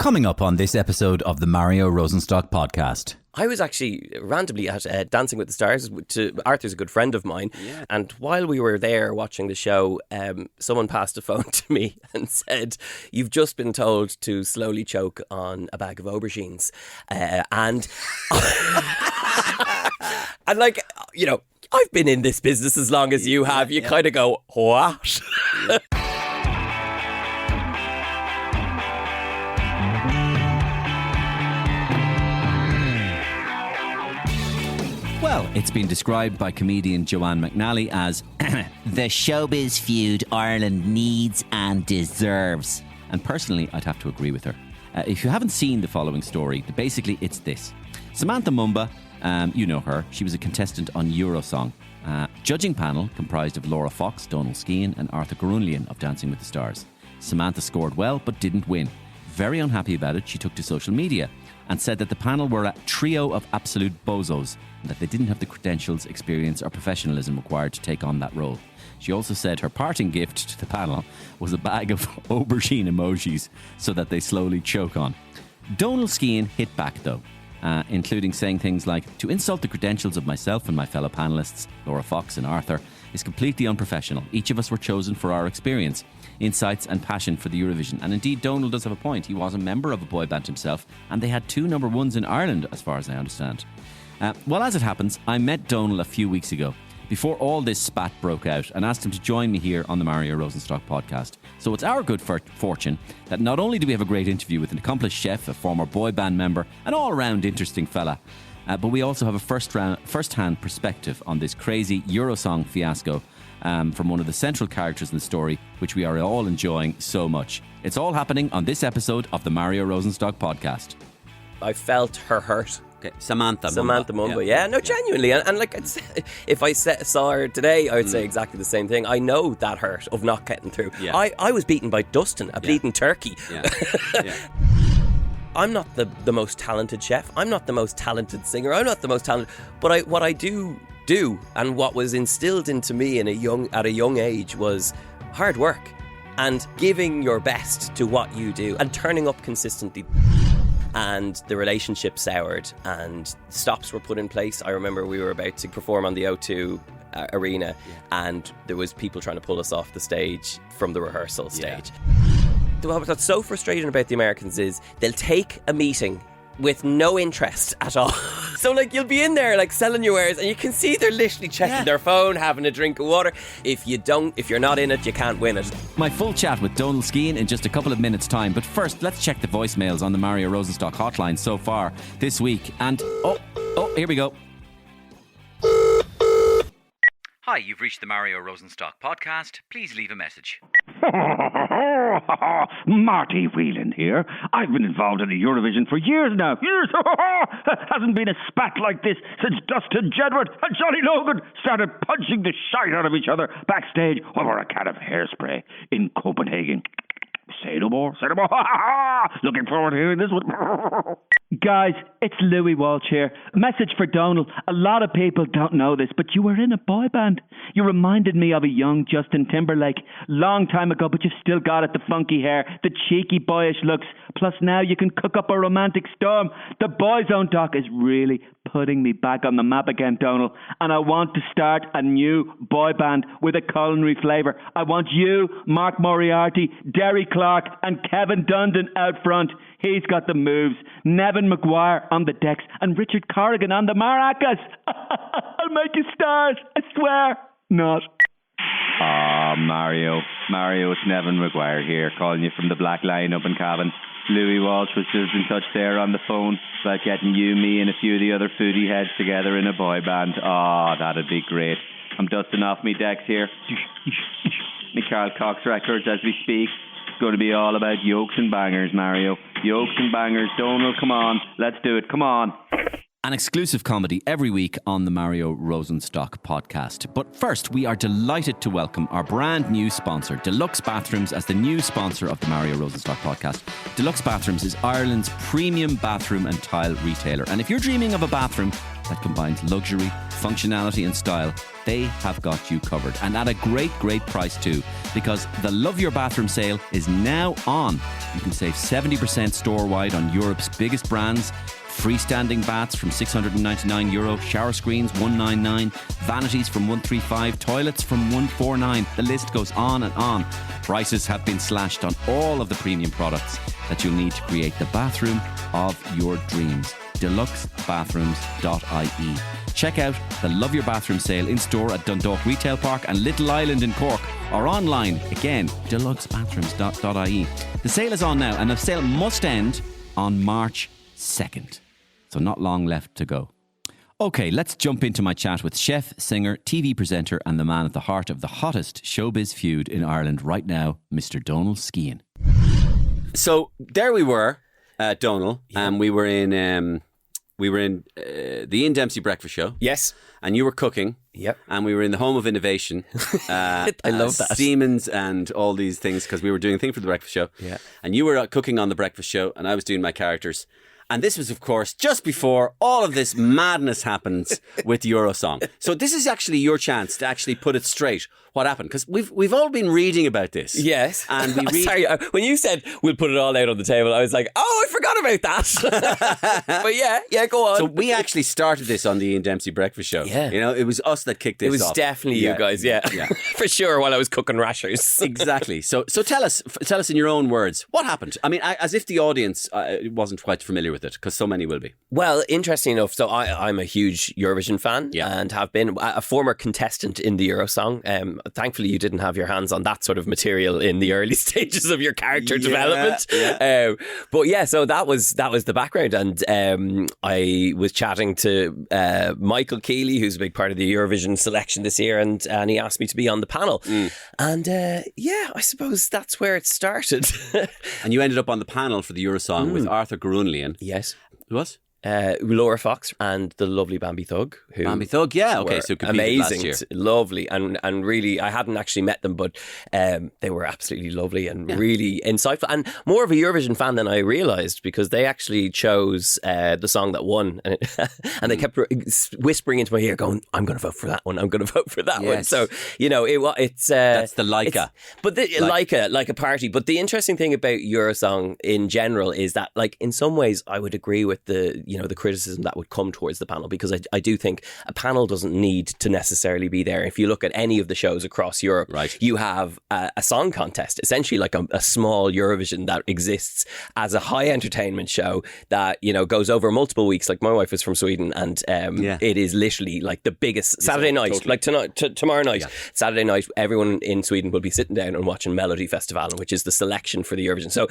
Coming up on this episode of the Mario Rosenstock podcast. I was actually randomly at Dancing with the Stars. Arthur's a good friend of mine. Yeah. And while we were there watching the show, someone passed a phone to me and said, "You've just been told to slowly choke on a bag of aubergines." And like, you know, I've been in this business as long as you have. You kind of go, what? Well, it's been described by comedian Joanne McNally as the showbiz feud Ireland needs and deserves. And personally, I'd have to agree with her. If you haven't seen the following story, basically it's this. Samantha Mumba, you know her, she was a contestant on Eurosong. Judging panel comprised of Laura Fox, Donal, Skehan and Arthur Gourounlian of Dancing with the Stars. Samantha scored well but didn't win. Very unhappy about it, she took to social media and said that the panel were a trio of absolute bozos and that they didn't have the credentials, experience or professionalism required to take on that role. She also said her parting gift to the panel was a bag of aubergine emojis so that they slowly choke on. Donal Skehan hit back though, including saying things like, "To insult the credentials of myself and my fellow panellists, Laura Fox and Arthur, is completely unprofessional. Each of us were chosen for our experience, insights and passion for the Eurovision." And indeed, Donal does have a point. He was a member of a boy band himself, and they had 2 number ones in Ireland, as far as I understand. Well, as it happens, I met Donal a few weeks ago, before all this spat broke out, and asked him to join me here on the Mario Rosenstock podcast. So it's our good fortune that not only do we have a great interview with an accomplished chef, a former boy band member, an all-round interesting fella, but we also have a first-hand perspective on this crazy Eurosong fiasco from one of the central characters in the story, which we are all enjoying so much. It's all happening on this episode of the Mario Rosenstock podcast. I felt her hurt. Okay. Samantha Mumba. Yeah, no, genuinely. And like, if I saw her today, I would say exactly the same thing. I know that hurt of not getting through. Yeah. I was beaten by Dustin, a bleeding turkey. Yeah. Yeah. I'm not the most talented chef. I'm not the most talented singer. I'm not the most talented. But what I do, and what was instilled into me at a young age was hard work and giving your best to what you do and turning up consistently. And the relationship soured and stops were put in place. I remember we were about to perform on the O2 arena and there was people trying to pull us off the stage from the rehearsal stage. What's so frustrating about the Americans is they'll take a meeting with no interest at all. So like, you'll be in there like selling your wares and you can see they're literally checking their phone, having a drink of water. If you're not in it, you can't win it. My full chat with Donal Skehan in just a couple of minutes time, but first let's check the voicemails on the Mario Rosenstock hotline so far this week. And here we go. Hi, you've reached the Mario Rosenstock podcast. Please leave a message. Marty Whelan here. I've been involved in the Eurovision for years now. Years! Hasn't been a spat like this since Dustin Jedward and Johnny Logan started punching the shite out of each other backstage over a can of hairspray in Copenhagen. Say no more. Say no more. Looking forward to hearing this one. Guys, it's Louis Walsh here. A message for Donal. A lot of people don't know this, but you were in a boy band. You reminded me of a young Justin Timberlake. Long time ago, but you've still got it. The funky hair, the cheeky boyish looks. Plus now you can cook up a romantic storm. The Boyzone doc is really putting me back on the map again, Donal. And I want to start a new boy band with a culinary flavour. I want you, Mark Moriarty, Derry Clark and Kevin Dundon out front. He's got the moves. Nevin Maguire on the decks and Richard Corrigan on the maracas. I'll make you stars, I swear. Not. Mario, it's Nevin Maguire here, calling you from the Black Line up in Cavan. Louis Walsh was just in touch there on the phone about getting you, me and a few of the other foodie heads together in a boy band. That'd be great. I'm dusting off me decks here. Me Carl Cox records as we speak. It's going to be all about yokes and bangers, Mario. Yokes and bangers. Donal, come on. Let's do it. Come on. An exclusive comedy every week on the Mario Rosenstock podcast. But first, we are delighted to welcome our brand new sponsor, Deluxe Bathrooms, as the new sponsor of the Mario Rosenstock podcast. Deluxe Bathrooms is Ireland's premium bathroom and tile retailer. And if you're dreaming of a bathroom that combines luxury, functionality and style, they have got you covered. And at a great, great price too, because the Love Your Bathroom sale is now on. You can save 70% store-wide on Europe's biggest brands. Freestanding baths from €699, shower screens $199, vanities from $135, toilets from $149. The list goes on and on. Prices have been slashed on all of the premium products that you'll need to create the bathroom of your dreams. deluxebathrooms.ie. Check out the Love Your Bathroom sale in store at Dundalk Retail Park and Little Island in Cork, or online, again, deluxebathrooms.ie. The sale is on now, and the sale must end on March 2nd. So not long left to go. Okay, let's jump into my chat with chef, singer, TV presenter and the man at the heart of the hottest showbiz feud in Ireland right now, Mr. Donal Skehan. So there we were, Donal, and we were in the Ian Dempsey Breakfast Show. Yes. And you were cooking. Yep. And we were in the home of innovation. I love that. Siemens and all these things, because we were doing a thing for the Breakfast Show. Yeah. And you were cooking on the Breakfast Show and I was doing my characters. And this was, of course, just before all of this madness happens with Eurosong. So this is actually your chance to actually put it straight. What happened? Because we've all been reading about this. Yes. And we read... Sorry, when you said we'll put it all out on the table, I was like, oh, I forgot about that. But yeah, go on. So we actually started this on the Ian Dempsey Breakfast Show. Yeah. You know, it was us that kicked this off. It was definitely you guys, yeah. For sure, while I was cooking rashers. Exactly. So tell us in your own words, what happened? I mean, as if the audience wasn't quite familiar with it, because so many will be. Well, interesting enough, so I'm a huge Eurovision fan and have been a former contestant in the Eurosong. Thankfully, you didn't have your hands on that sort of material in the early stages of your character development. Yeah. But yeah, so that was the background, and I was chatting to Michael Keeley, who's a big part of the Eurovision selection this year, and he asked me to be on the panel. And I suppose that's where it started. And you ended up on the panel for the Eurosong with Arthur Gourounlian. Yes. Who was? Laura Fox and the lovely Bambi Thug. Bambi Thug, yeah, okay, so amazing, last year. Lovely, and really, I hadn't actually met them, but they were absolutely lovely and really insightful, and more of a Eurovision fan than I realised, because they actually chose the song that won, and they kept whispering into my ear, going, "I'm going to vote for that one. I'm going to vote for that one." So you know, it's that's the Leica, but like a party. But the interesting thing about Eurosong in general is that, like, in some ways, I would agree with the criticism that would come towards the panel, because I do think a panel doesn't need to necessarily be there. If you look at any of the shows across Europe, you have a song contest, essentially like a small Eurovision that exists as a high entertainment show that, you know, goes over multiple weeks. Like, my wife is from Sweden, and it is literally like the biggest Saturday night, like tomorrow night, Saturday night, everyone in Sweden will be sitting down and watching Melody Festival, which is the selection for the Eurovision. So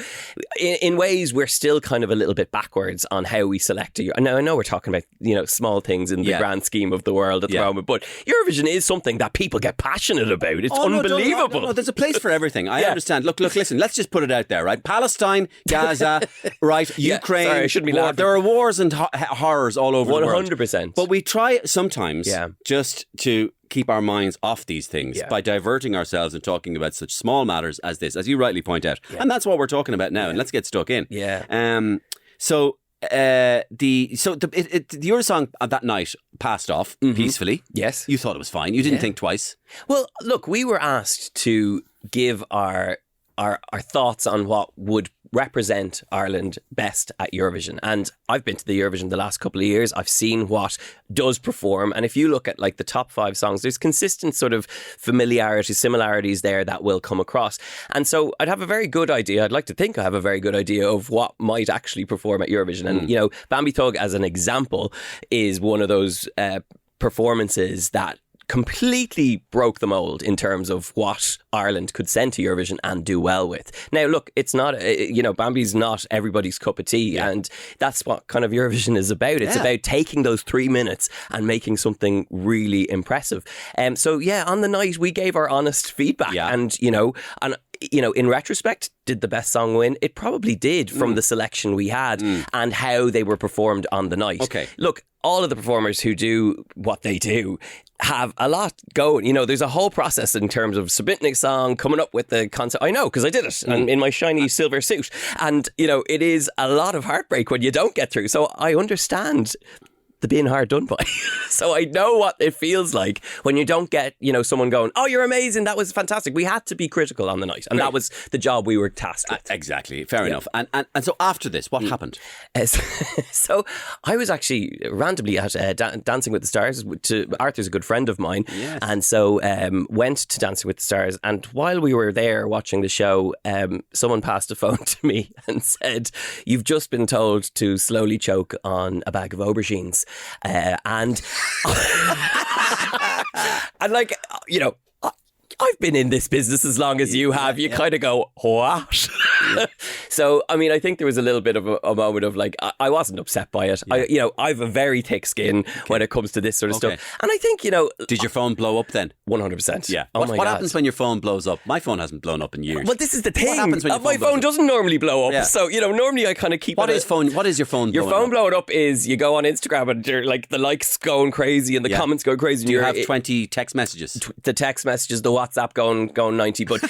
in ways, we're still kind of a little bit backwards on how we select. Now, I know we're talking about, you know, small things in the grand scheme of the world at the moment, but Eurovision is something that people get passionate about. It's unbelievable. No, there's a place for everything. I understand. Look, listen, let's just put it out there, right? Palestine, Gaza, right? Ukraine. Sorry, I shouldn't be laughing. There are wars and horrors all over the world. 100%. But we try sometimes just to keep our minds off these things by diverting ourselves and talking about such small matters as this, as you rightly point out. And that's what we're talking about now. And let's get stuck in. The Eurosong that night passed off peacefully. Yes. You thought it was fine. You didn't think twice. Well, look, we were asked to give our thoughts on what would represent Ireland best at Eurovision. And I've been to the Eurovision the last couple of years. I've seen what does perform. And if you look at like the top 5 songs, there's consistent sort of similarities there that will come across. And so I'd have a very good idea. I'd like to think I have a very good idea of what might actually perform at Eurovision. And, you know, Bambi Thug, as an example, is one of those performances that completely broke the mold in terms of what Ireland could send to Eurovision and do well with. Now, look, it's not, Bambi's not everybody's cup of tea, and that's what kind of Eurovision is about. It's about taking those 3 minutes and making something really impressive. So on the night we gave our honest feedback, and in retrospect, did the best song win? It probably did, from the selection we had and how they were performed on the night. Okay. Look, all of the performers who do what they do have a lot going. You know, there's a whole process in terms of submitting a song, coming up with the concept. I know, because I did it in my shiny silver suit. And, you know, it is a lot of heartbreak when you don't get through. So I understand the being hard done by. So I know what it feels like when you don't get, you know, someone going, oh, you're amazing, that was fantastic. We had to be critical on the night, and that was the job we were tasked with. Exactly, fair enough. And so after this, what happened? So I was actually randomly at Dancing with the Stars. Arthur's a good friend of mine, yes. And so went to Dancing with the Stars, and while we were there watching the show, someone passed a phone to me and said, you've just been told to slowly choke on a bag of aubergines. And like, you know, I've been in this business as long as you have. You kind of go, what? So, I mean, I think there was a little bit of a moment of like, I wasn't upset by it. Yeah. I have a very thick skin when it comes to this sort of stuff. And I think, you know... Did your phone blow up then? 100%. Yeah. Oh what happens when your phone blows up? My phone hasn't blown up in years. Well, this is the thing. What happens when my phone doesn't normally blow up. Yeah. So, you know, normally I kind of keep What is your phone Your phone blowing up is you go on Instagram and you're like the likes going crazy and the comments go crazy. Do you have 20 text messages? The text messages, the WhatsApp going 90. But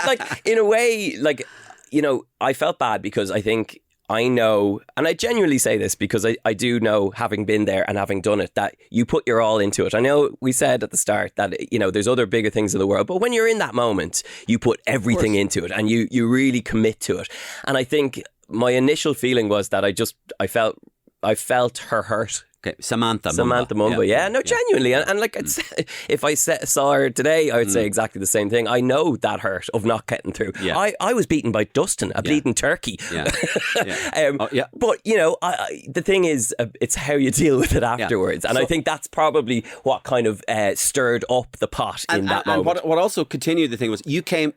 like, in a way, like, you know, I felt bad because I think I know, and I genuinely say this because I do know, having been there and having done it, that you put your all into it. I know we said at the start that, you know, there's other bigger things in the world, but when you're in that moment, you put everything into it and you really commit to it. And I think my initial feeling was that I felt her hurt. Okay, Samantha Mumba. Yeah, genuinely. And like, if I saw her today, I would say exactly the same thing. I know that hurt of not getting through. Yeah. I was beaten by Dustin, a bleeding turkey. Yeah. But, you know, the thing is, it's how you deal with it afterwards. And I think that's probably what kind of stirred up the pot in that moment. And what also continued the thing was,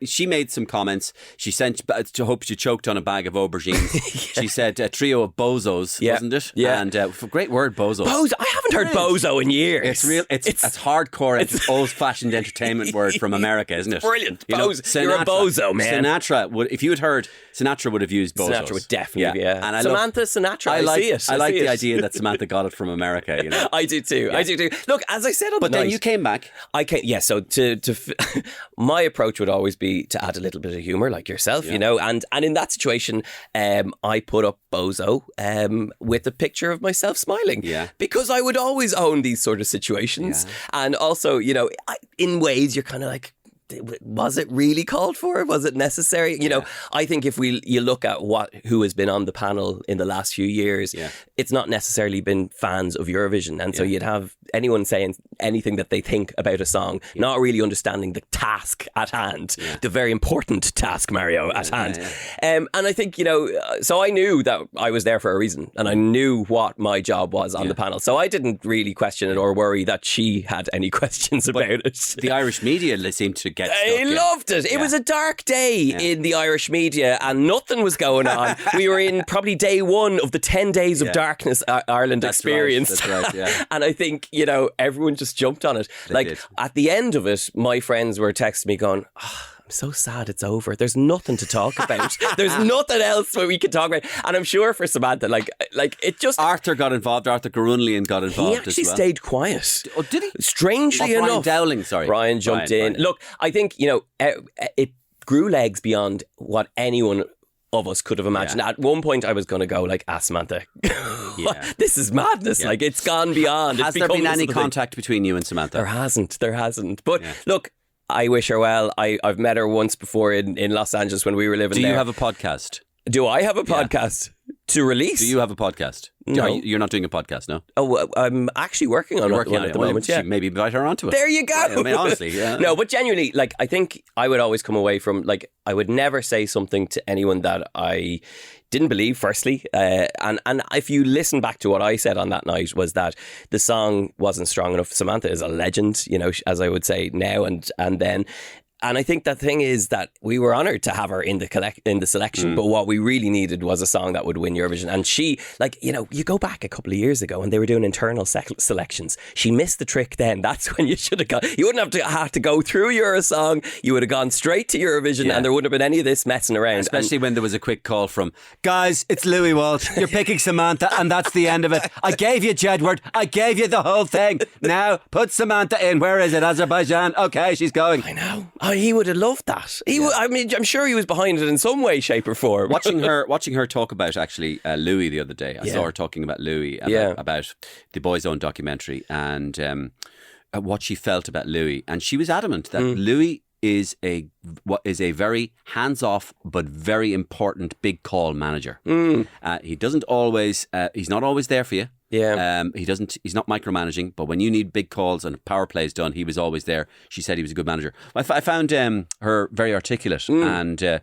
she made some comments. She sent, to hope she choked on a bag of aubergines. She said a trio of bozos, wasn't it? Yeah. And great word, bozo. Bozo. I haven't heard bozo in years. It's real. It's hardcore. It's old-fashioned entertainment word from America, isn't it? Brilliant. You know, you're a bozo, man. Sinatra would, if you had heard, Sinatra would have used bozos. Sinatra would definitely, yeah. And Samantha Sinatra. I see it. I like the idea that Samantha got it from America. You know, I do too. Yeah. I do too. Look, as I said on the night, but then you came back. I came. Yeah. So my approach would always be to add a little bit of humour, like yourself, you know. And in that situation, I put up bozo with a picture of myself smiling. Yeah. Because I would always own these sort of situations. Yeah. And also, you know, in ways you're kind of like, was it really called for? Was it necessary? You know, I think if you look at who has been on the panel in the last few years, it's not necessarily been fans of Eurovision. And so you'd have anyone saying anything that they think about a song, not really understanding the task at hand, the very important task, Mario, at hand. And I think, you know, so I knew that I was there for a reason and I knew what my job was on the panel. So I didn't really question it or worry that she had any questions about it. The Irish media, they seem to get I loved it. It was a dark day in the Irish media and nothing was going on. We were in probably day one of the 10 days of darkness Ireland experienced. Right. That's right, And I think, you know, everyone just jumped on it. They did. At the end of it, my friends were texting me going, I'm so sad it's over. There's nothing to talk about. There's nothing else where we can talk about. And I'm sure for Samantha, like it just... Arthur got involved. Arthur Gourounlian got involved. He actually as well. stayed quiet. Oh, did he? Strangely enough. Brian Dowling, sorry. Brian jumped in. Brian. Look, I think, you know, it grew legs beyond what anyone of us could have imagined. At one point I was going to go like, Samantha, this is madness. Like, it's gone beyond. Has there been any contact between you and Samantha? There hasn't. But look, I wish her well. I've met her once before in Los Angeles when we were living there. Do you have a podcast? Do I have a podcast to release? Do you have a podcast? No. You're not doing a podcast, no? Oh, I'm actually working on one at the moment, Maybe invite her onto it. There you go. I mean, honestly, No, but genuinely, like, I think I would always come away from, like, I would never say something to anyone that I didn't believe, firstly. And if you listen back to what I said on that night, was that the song wasn't strong enough. Samantha is a legend, you know, as I would say now and then. And I think the thing is that we were honoured to have her in the selection, but what we really needed was a song that would win Eurovision. And she, like, you know, you go back a couple of years ago and they were doing internal selections. She missed the trick then. That's when you should have gone. You wouldn't have to go through Eurosong. You would have gone straight to Eurovision and there wouldn't have been any of this messing around. Especially when there was a quick call from, guys, it's Louis Walsh. You're picking Samantha and that's the end of it. I gave you Jedward. I gave you the whole thing. Now put Samantha in. Where is it? Azerbaijan. Okay, she's going. I know. Oh, he would have loved that. I mean, I'm sure he was behind it in some way, shape, or form. Watching her talk about actually Louis the other day. I saw her talking about Louis about the Boys' Own documentary and what she felt about Louis, and she was adamant that Louis is a very hands-off but very important big call manager. He doesn't always. He's not always there for you. Yeah. He's not micromanaging, but when you need big calls and power plays done, he was always there. She said he was a good manager. I found her very articulate and I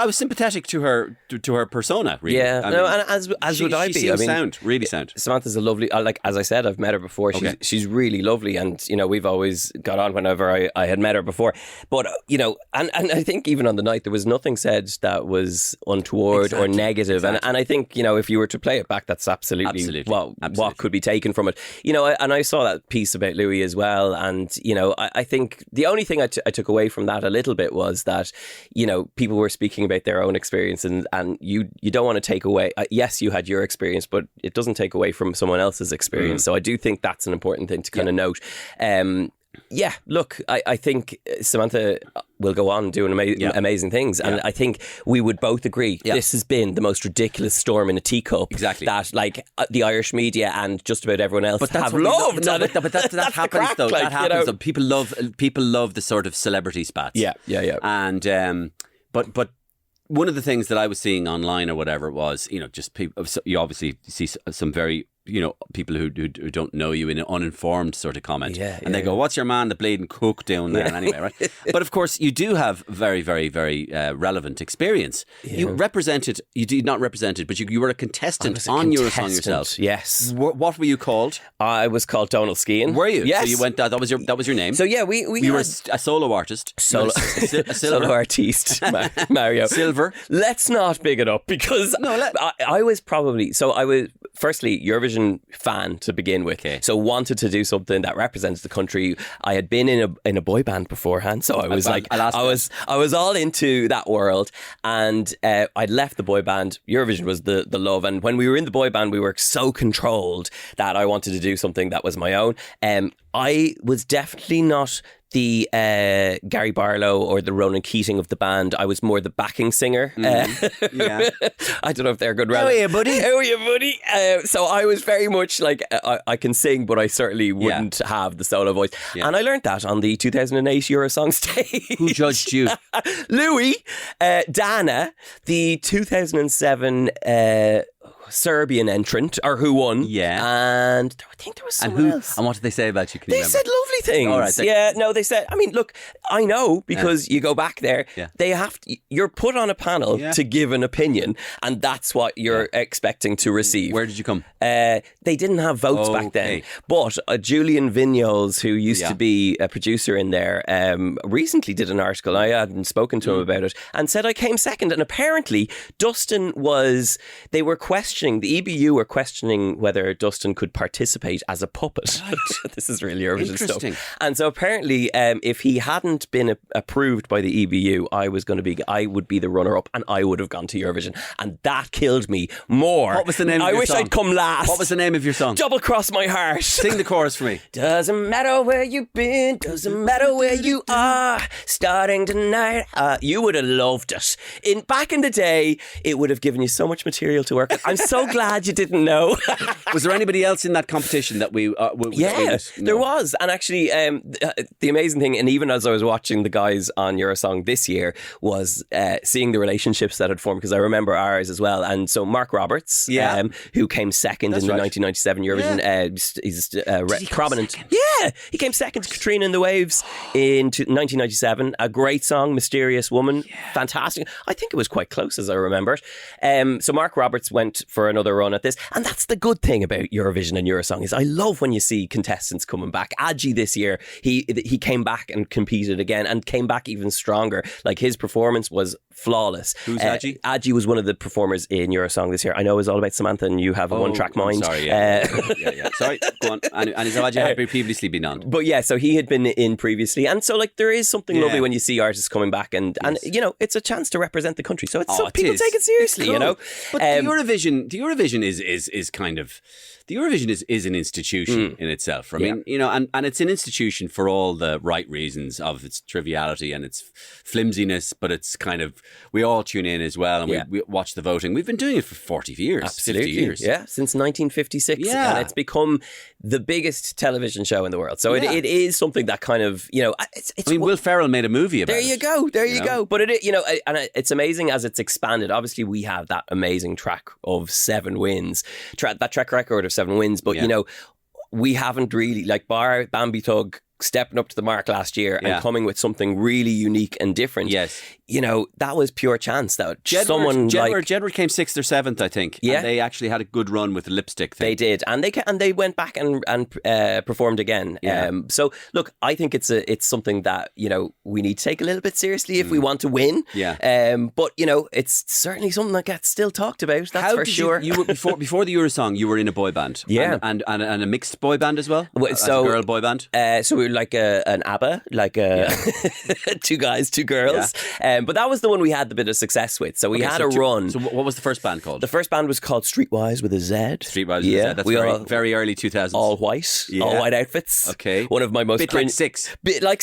was sympathetic to her persona. Really. Yeah, and as would I be. She seems sound, really sound. Samantha's a lovely. Like as I said, I've met her before. She's really lovely, and you know we've always got on whenever I had met her before. But you know, and I think even on the night there was nothing said that was untoward or negative. Exactly. And I think you know if you were to play it back, that's absolutely. What could be taken from it. You know, and I saw that piece about Louis as well, and you know I think the only thing I took away from that a little bit was that you know people were speaking about their own experience and you don't want to take away yes you had your experience but it doesn't take away from someone else's experience. So I do think that's an important thing to kind of note. Look, I think Samantha will go on doing amazing things and I think we would both agree this has been the most ridiculous storm in a teacup that like the Irish media and just about everyone else have loved. But that happens though. That happens though. People love the sort of celebrity spats. And but one of the things that I was seeing online or whatever was, you know, just people. You obviously see some very, you know, people who don't know you in an uninformed sort of comment, and they go, "What's your man, the bleeding cook, doing there?" Anyway, right? But of course, you do have very, very, very relevant experience. You did not represented, but you were a contestant on Eurosong yourself. Yes. What were you called? I was called Donal Skehan. Were you? Yes. So you went. That was your name. So yeah, we you were a solo artist. Solo artiste. Mario. Silver. Let's not big it up because I was firstly Eurovision fan to begin with, so wanted to do something that represents the country. I had been in a boy band beforehand, so I was I was all into that world, and I'd left the boy band. Eurovision was the love, and when we were in the boy band, we were so controlled that I wanted to do something that was my own. I was definitely not the Gary Barlow or the Ronan Keating of the band. I was more the backing singer. I don't know if they're good. How are you, buddy? How are you, buddy? So I was very much like, I can sing, but I certainly wouldn't have the solo voice. And I learned that on the 2008 Eurosong stage. Who judged you? Louis, Dana, the 2007 Serbian entrant, or who won. And I think there was someone else. And what did they say about you? They said lovely things. All right, they said, I mean, look, I know because you go back there, they have to, you're put on a panel to give an opinion, and that's what you're expecting to receive. Where did you come? They didn't have votes back then, but Julian Vignoles, who used to be a producer in there, recently did an article. I hadn't spoken to him about it, and said I came second. And apparently Dustin they were questioning, the EBU were questioning whether Dustin could participate as a puppet. Right. This is really Eurovision stuff. And so apparently if he hadn't been approved by the EBU, I would be the runner-up and I would have gone to Eurovision, and that killed me more. What was the name of your song? I wish I'd come last. What was the name of your song? Double Cross My Heart. Sing the chorus for me. Doesn't matter where you've been, doesn't matter where you are, starting tonight. You would have loved it. Back in the day, it would have given you so much material to work with. I'm so glad you didn't know. Was there anybody else in that competition that we... there was. And actually, the amazing thing, and even as I was watching the guys on Eurosong this year, was seeing the relationships that had formed, because I remember ours as well. And so Mark Roberts, who came second in the 1997 Eurovision, he's prominent. Yeah, he came second to Katrina and the Waves in 1997. A great song, Mysterious Woman. Fantastic. I think it was quite close as I remember it. So Mark Roberts went for another run at this. And that's the good thing about Eurovision and Eurosong is I love when you see contestants coming back. Adji this year, he came back and competed again and came back even stronger. Like his performance was flawless. Who's Adji? Adji was one of the performers in Eurosong this year. I know it was all about Samantha and you have a one-track mind. Sorry, Sorry, go on. And is Adji had previously been on? But yeah, so he had been in previously. And so like there is something lovely when you see artists coming back and you know, it's a chance to represent the country. So people take it seriously, cool. you know. But the Eurovision is kind of... The Eurovision is an institution in itself. I mean, you know, and it's an institution for all the right reasons of its triviality and its flimsiness, but it's kind of, we all tune in as well and we watch the voting. We've been doing it for 40 years. Absolutely. 50 years. Yeah, since 1956. Yeah. And it's become the biggest television show in the world. So it is something that kind of, you know, it's I mean, Will Ferrell made a movie about it. There you go. But it, you know, and it's amazing as it's expanded. Obviously, we have that amazing track of 7 wins, that track record of 7 wins. But, you know, we haven't really, like bar Bambi Thug stepping up to the mark last year and coming with something really unique and different. Yes. You know, that was pure chance. That Jedward came 6th or 7th, I think. Yeah. And they actually had a good run with the lipstick thing. They did. And they went back and performed again. Yeah. So, look, I think it's something that, you know, we need to take a little bit seriously if we want to win. Yeah. But, you know, it's certainly something that gets still talked about. That's for sure. You were, before the Eurosong, you were in a boy band. Yeah. And a mixed boy band as well? So, a girl boy band? So we were like an ABBA, like 2 guys, 2 girls. Yeah. But that was the one we had the bit of success with. So we had a run. So what was the first band called? The first band was called Streetwise with a Z. Streetwise with a Z. That's very early 2000s. All white outfits. Okay. One of my most... Bit like Six. Bit like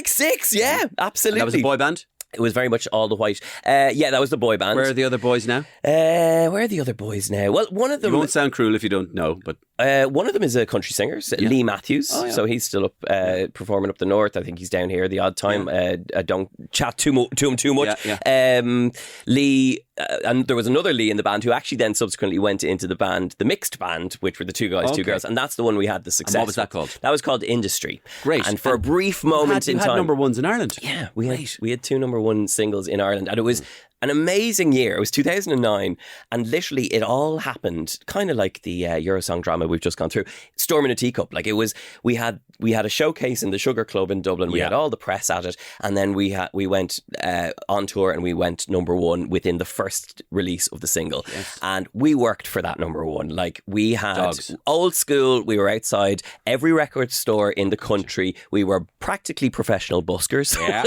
Six, yeah, absolutely. And that was a boy band? It was very much all the white. Yeah, that was the boy band. Where are the other boys now? Where are the other boys now? Well, one of them... You won't sound cruel if you don't know, but... one of them is a country singer, Lee Matthews. Oh, yeah. So he's still up performing up the north. I think he's down here the odd time. I don't chat to him too much. Lee, and there was another Lee in the band who actually then subsequently went into the band, the mixed band, which were the 2 guys, 2 girls, and that's the one we had the success. And what was that called? That was called Industry. Great. And for a brief moment in time, you had number ones in Ireland. Yeah, we had 2 number 1 singles in Ireland, and it was an amazing year. It was 2009, and literally it all happened kind of like the Eurosong drama we've just gone through. Storm in a Teacup. Like it was, we had a showcase in the Sugar Club in Dublin. We had all the press at it, and then we went on tour and we went number 1 within the first release of the single. Yes. And we worked for that number 1. Like we had old school. We were outside every record store in the country. We were practically professional buskers. Yeah,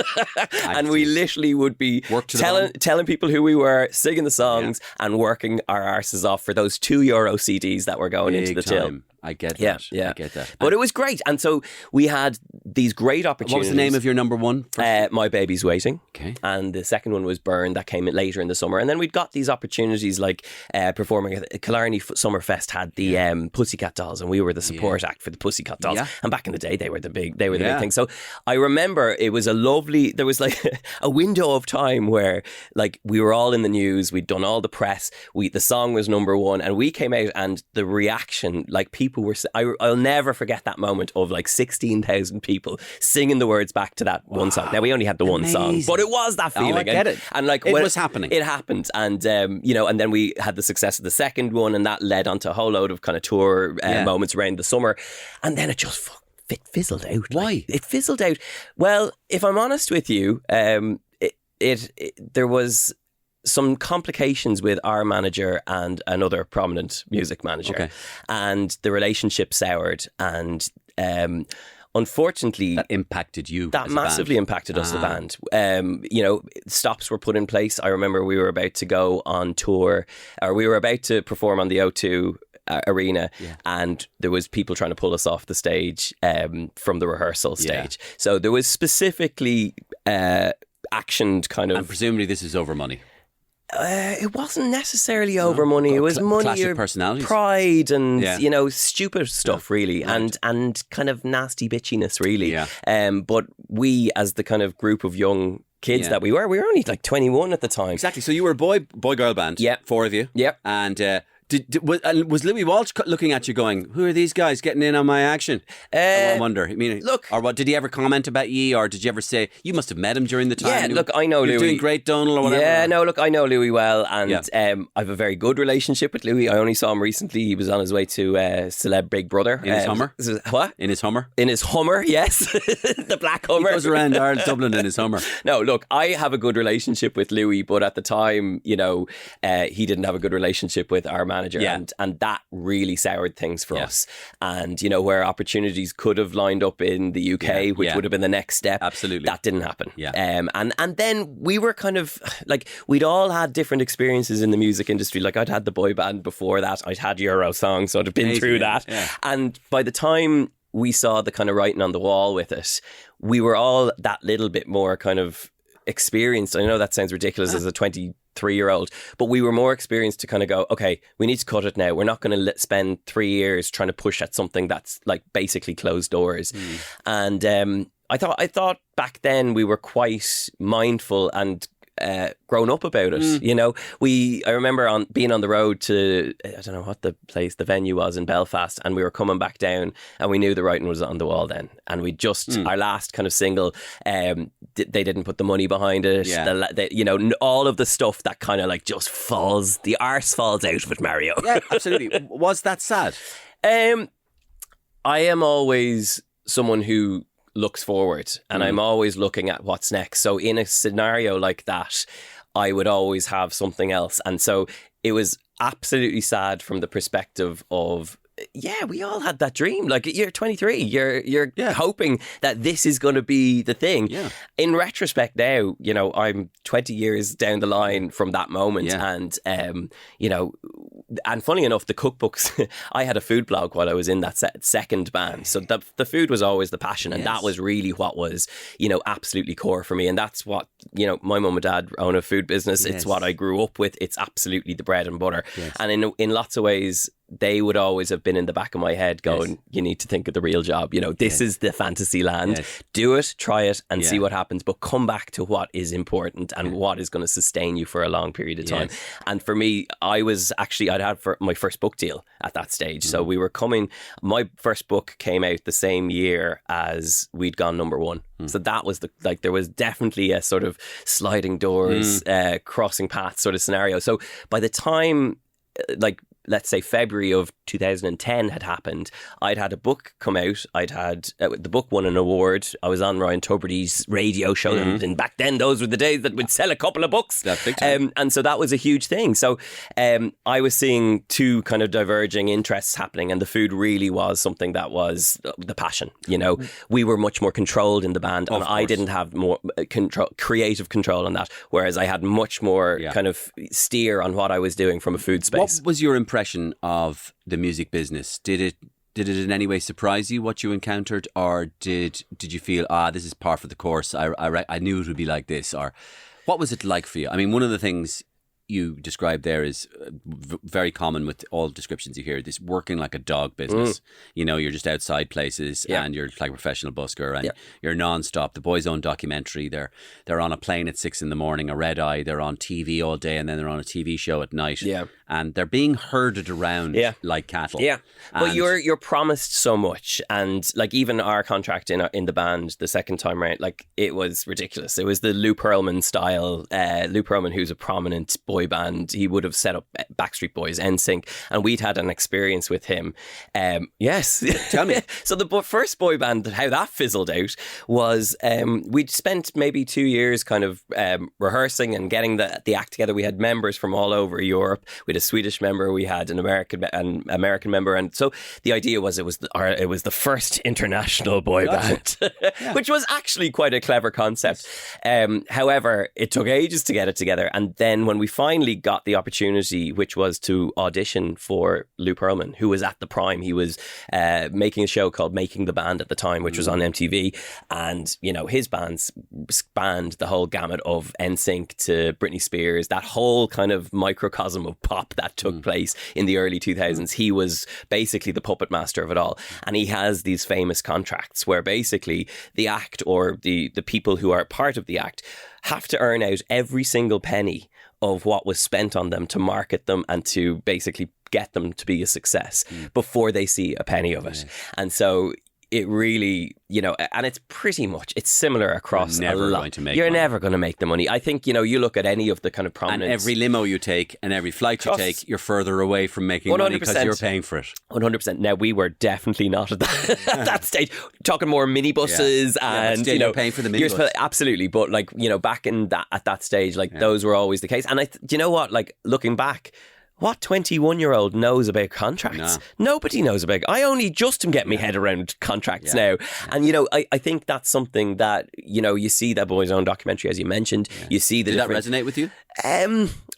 and we literally would be telling people who we were, singing the songs and working our arses off for those €2 CDs that were going into the till. I get that. Yeah. I get that. But it was great. And so we had these great opportunities. What was the name of your number 1? My Baby's Waiting. Okay. And the second one was Burn, that came in later in the summer. And then we'd got these opportunities like performing at Killarney Summerfest had the Pussycat Dolls, and we were the support act for the Pussycat Dolls. Yeah. And back in the day, they were the big thing. So I remember it was there was like a window of time where like we were all in the news, we'd done all the press, the song was number 1, and we came out and the reaction, like people were, I'll never forget that moment of like 16,000 people singing the words back to that one song. Now we only had the one song, but it was that feeling. I get it. And like it was happening. It happened, and you know, and then we had the success of the second one, and that led onto a whole load of kind of tour moments around the summer, and then it just it fizzled out. Why? It fizzled out. Well, if I'm honest with you, there was some complications with our manager and another prominent music manager, and the relationship soured, and unfortunately that impacted you. That massively impacted us, the band. You know, stops were put in place. I remember we were about to go on tour, or we were about to perform on the O2 arena, and there was people trying to pull us off the stage from the rehearsal stage. So there was specifically actioned kind of, and presumably this is over money. It wasn't necessarily over money. It was money or personalities, pride, and you know, stupid stuff, really, and kind of nasty bitchiness, really. But we, as the kind of group of young kids that we were only like 21 at the time. Exactly. So you were a boy girl band. 4 of you. Yep. And Was Louis Walsh looking at you going, who are these guys getting in on my action? I wonder. I mean, look, or what, did he ever comment about ye, or did you ever say, you must have met him during the time? Yeah, look, I know You're Louis. doing great, Donal, or whatever. Yeah, no, look, I know Louis well, and I have a very good relationship with Louis. I only saw him recently. He was on his way to Celeb Big Brother. In his Hummer? What? In his Hummer? In his Hummer, yes. The black Hummer. He goes around Ireland, Dublin in his Hummer. No, look, I have a good relationship with Louis, but at the time, he didn't have a good relationship with our manager, and that really soured things for us. And, where opportunities could have lined up in the UK, which would have been the next step. Absolutely. That didn't happen. Yeah. And then we were kind of like, we'd all had different experiences in the music industry. Like, I'd had the boy band before that. I'd had Eurosong, so I'd been through that. Yeah. And by the time we saw the kind of writing on the wall with it, we were all that little bit more kind of experienced. I know that sounds ridiculous as a 23-year-old, but we were more experienced to kind of go, okay, we need to cut it now. We're not going to spend 3 years trying to push at something that's like basically closed doors. And I thought back then we were quite mindful and grown up about it. I remember being on the road to, I don't know what the venue was in Belfast, and we were coming back down, and we knew the writing was on the wall then. And we just, our last kind of single, they didn't put the money behind it. Yeah. All of the stuff that kind of like just falls, the arse falls out of it, Mario. Yeah, absolutely. Was that sad? I am always someone who looks forward, and I'm always looking at what's next. So in a scenario like that, I would always have something else. And so it was absolutely sad from the perspective of, we all had that dream. Like, you're 23, you're hoping that this is going to be the thing. Yeah. In retrospect now, I'm 20 years down the line from that moment. And, and funny enough, the cookbooks, I had a food blog while I was in that second band. So the food was always the passion. And that was really what was, absolutely core for me. And that's what, my mum and dad own a food business. It's what I grew up with. It's absolutely the bread and butter. Yes. And in lots of ways, they would always have been in the back of my head going, you need to think of the real job. This is the fantasy land. Yes. Do it, try it, and see what happens. But come back to what is important and what is going to sustain you for a long period of time. Yes. And for me, I'd had for my first book deal at that stage. So we were my first book came out the same year as we'd gone number one. So that was there was definitely a sort of sliding doors, crossing paths sort of scenario. So by the time, let's say February of 2010 had happened, I'd had a book come out. I'd had the book won an award. I was on Ryan Tubridy's radio show, and back then those were the days that would sell a couple of books. And so that was a huge thing. So I was seeing two kind of diverging interests happening, and the food really was something that was the passion. We were much more controlled in the band, and I didn't have more creative control on that, whereas I had much more kind of steer on what I was doing from a food space. What was your impression of the music business? Did it in any way surprise you what you encountered, or did you feel this is par for the course? I knew it would be like this, or what was it like for you? I mean, one of the things you described there is very common with all descriptions you hear, this working like a dog business. You're just outside places and you're like a professional busker, and you're non-stop. The Boys' Own documentary, they're on a plane at 6 a.m, a red eye, they're on TV all day, and then they're on a TV show at night. And they're being herded around like cattle. But you're promised so much, and like even our contract in the band the second time around, like it was ridiculous. It was the Lou Pearlman style. Lou Pearlman, who's a prominent boy band, he would have set up Backstreet Boys, NSYNC, and we'd had an experience with him. Yes, tell me. So the first boy band, how that fizzled out was we'd spent maybe 2 years kind of rehearsing and getting the act together. We had members from all over Europe. We had a Swedish member, we had an American member, and so the idea was it was the first international boy band, which was actually quite a clever concept. However, it took ages to get it together, and then when we finally got the opportunity, which was to audition for Lou Pearlman, who was at the prime, he was making a show called Making the Band at the time, which was on MTV, and his bands spanned the whole gamut of NSYNC to Britney Spears, that whole kind of microcosm of pop flop that took place in the early 2000s. He was basically the puppet master of it all. And he has these famous contracts where basically the act or the people who are part of the act have to earn out every single penny of what was spent on them to market them and to basically get them to be a success before they see a penny of it. And so it really, and it's pretty much, it's similar across a lot. You're never going to make the money. I think, you look at any of the kind of prominent... And every limo you take and every flight you take, you're further away from making money because you're paying for it. 100%. Now, we were definitely not at that stage. Talking more minibuses and, you're paying for the minibus. Absolutely. But back at that stage, those were always the case. And do you know what? Looking back... What 21-year-old knows about contracts? No. Nobody knows about. I only just am getting my head around contracts now. And, I think that's something that, you see that Boys Own documentary, as you mentioned. You see the Did that resonate with you?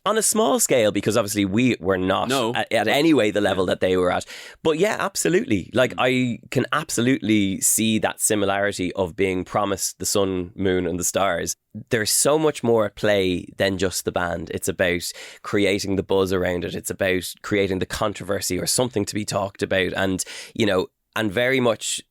On a small scale, because obviously we were not at any way the level that they were at. But yeah, absolutely. I can absolutely see that similarity of being promised the sun, moon and the stars. There's so much more at play than just the band. It's about creating the buzz around it. It's about creating the controversy or something to be talked about. And, and very much...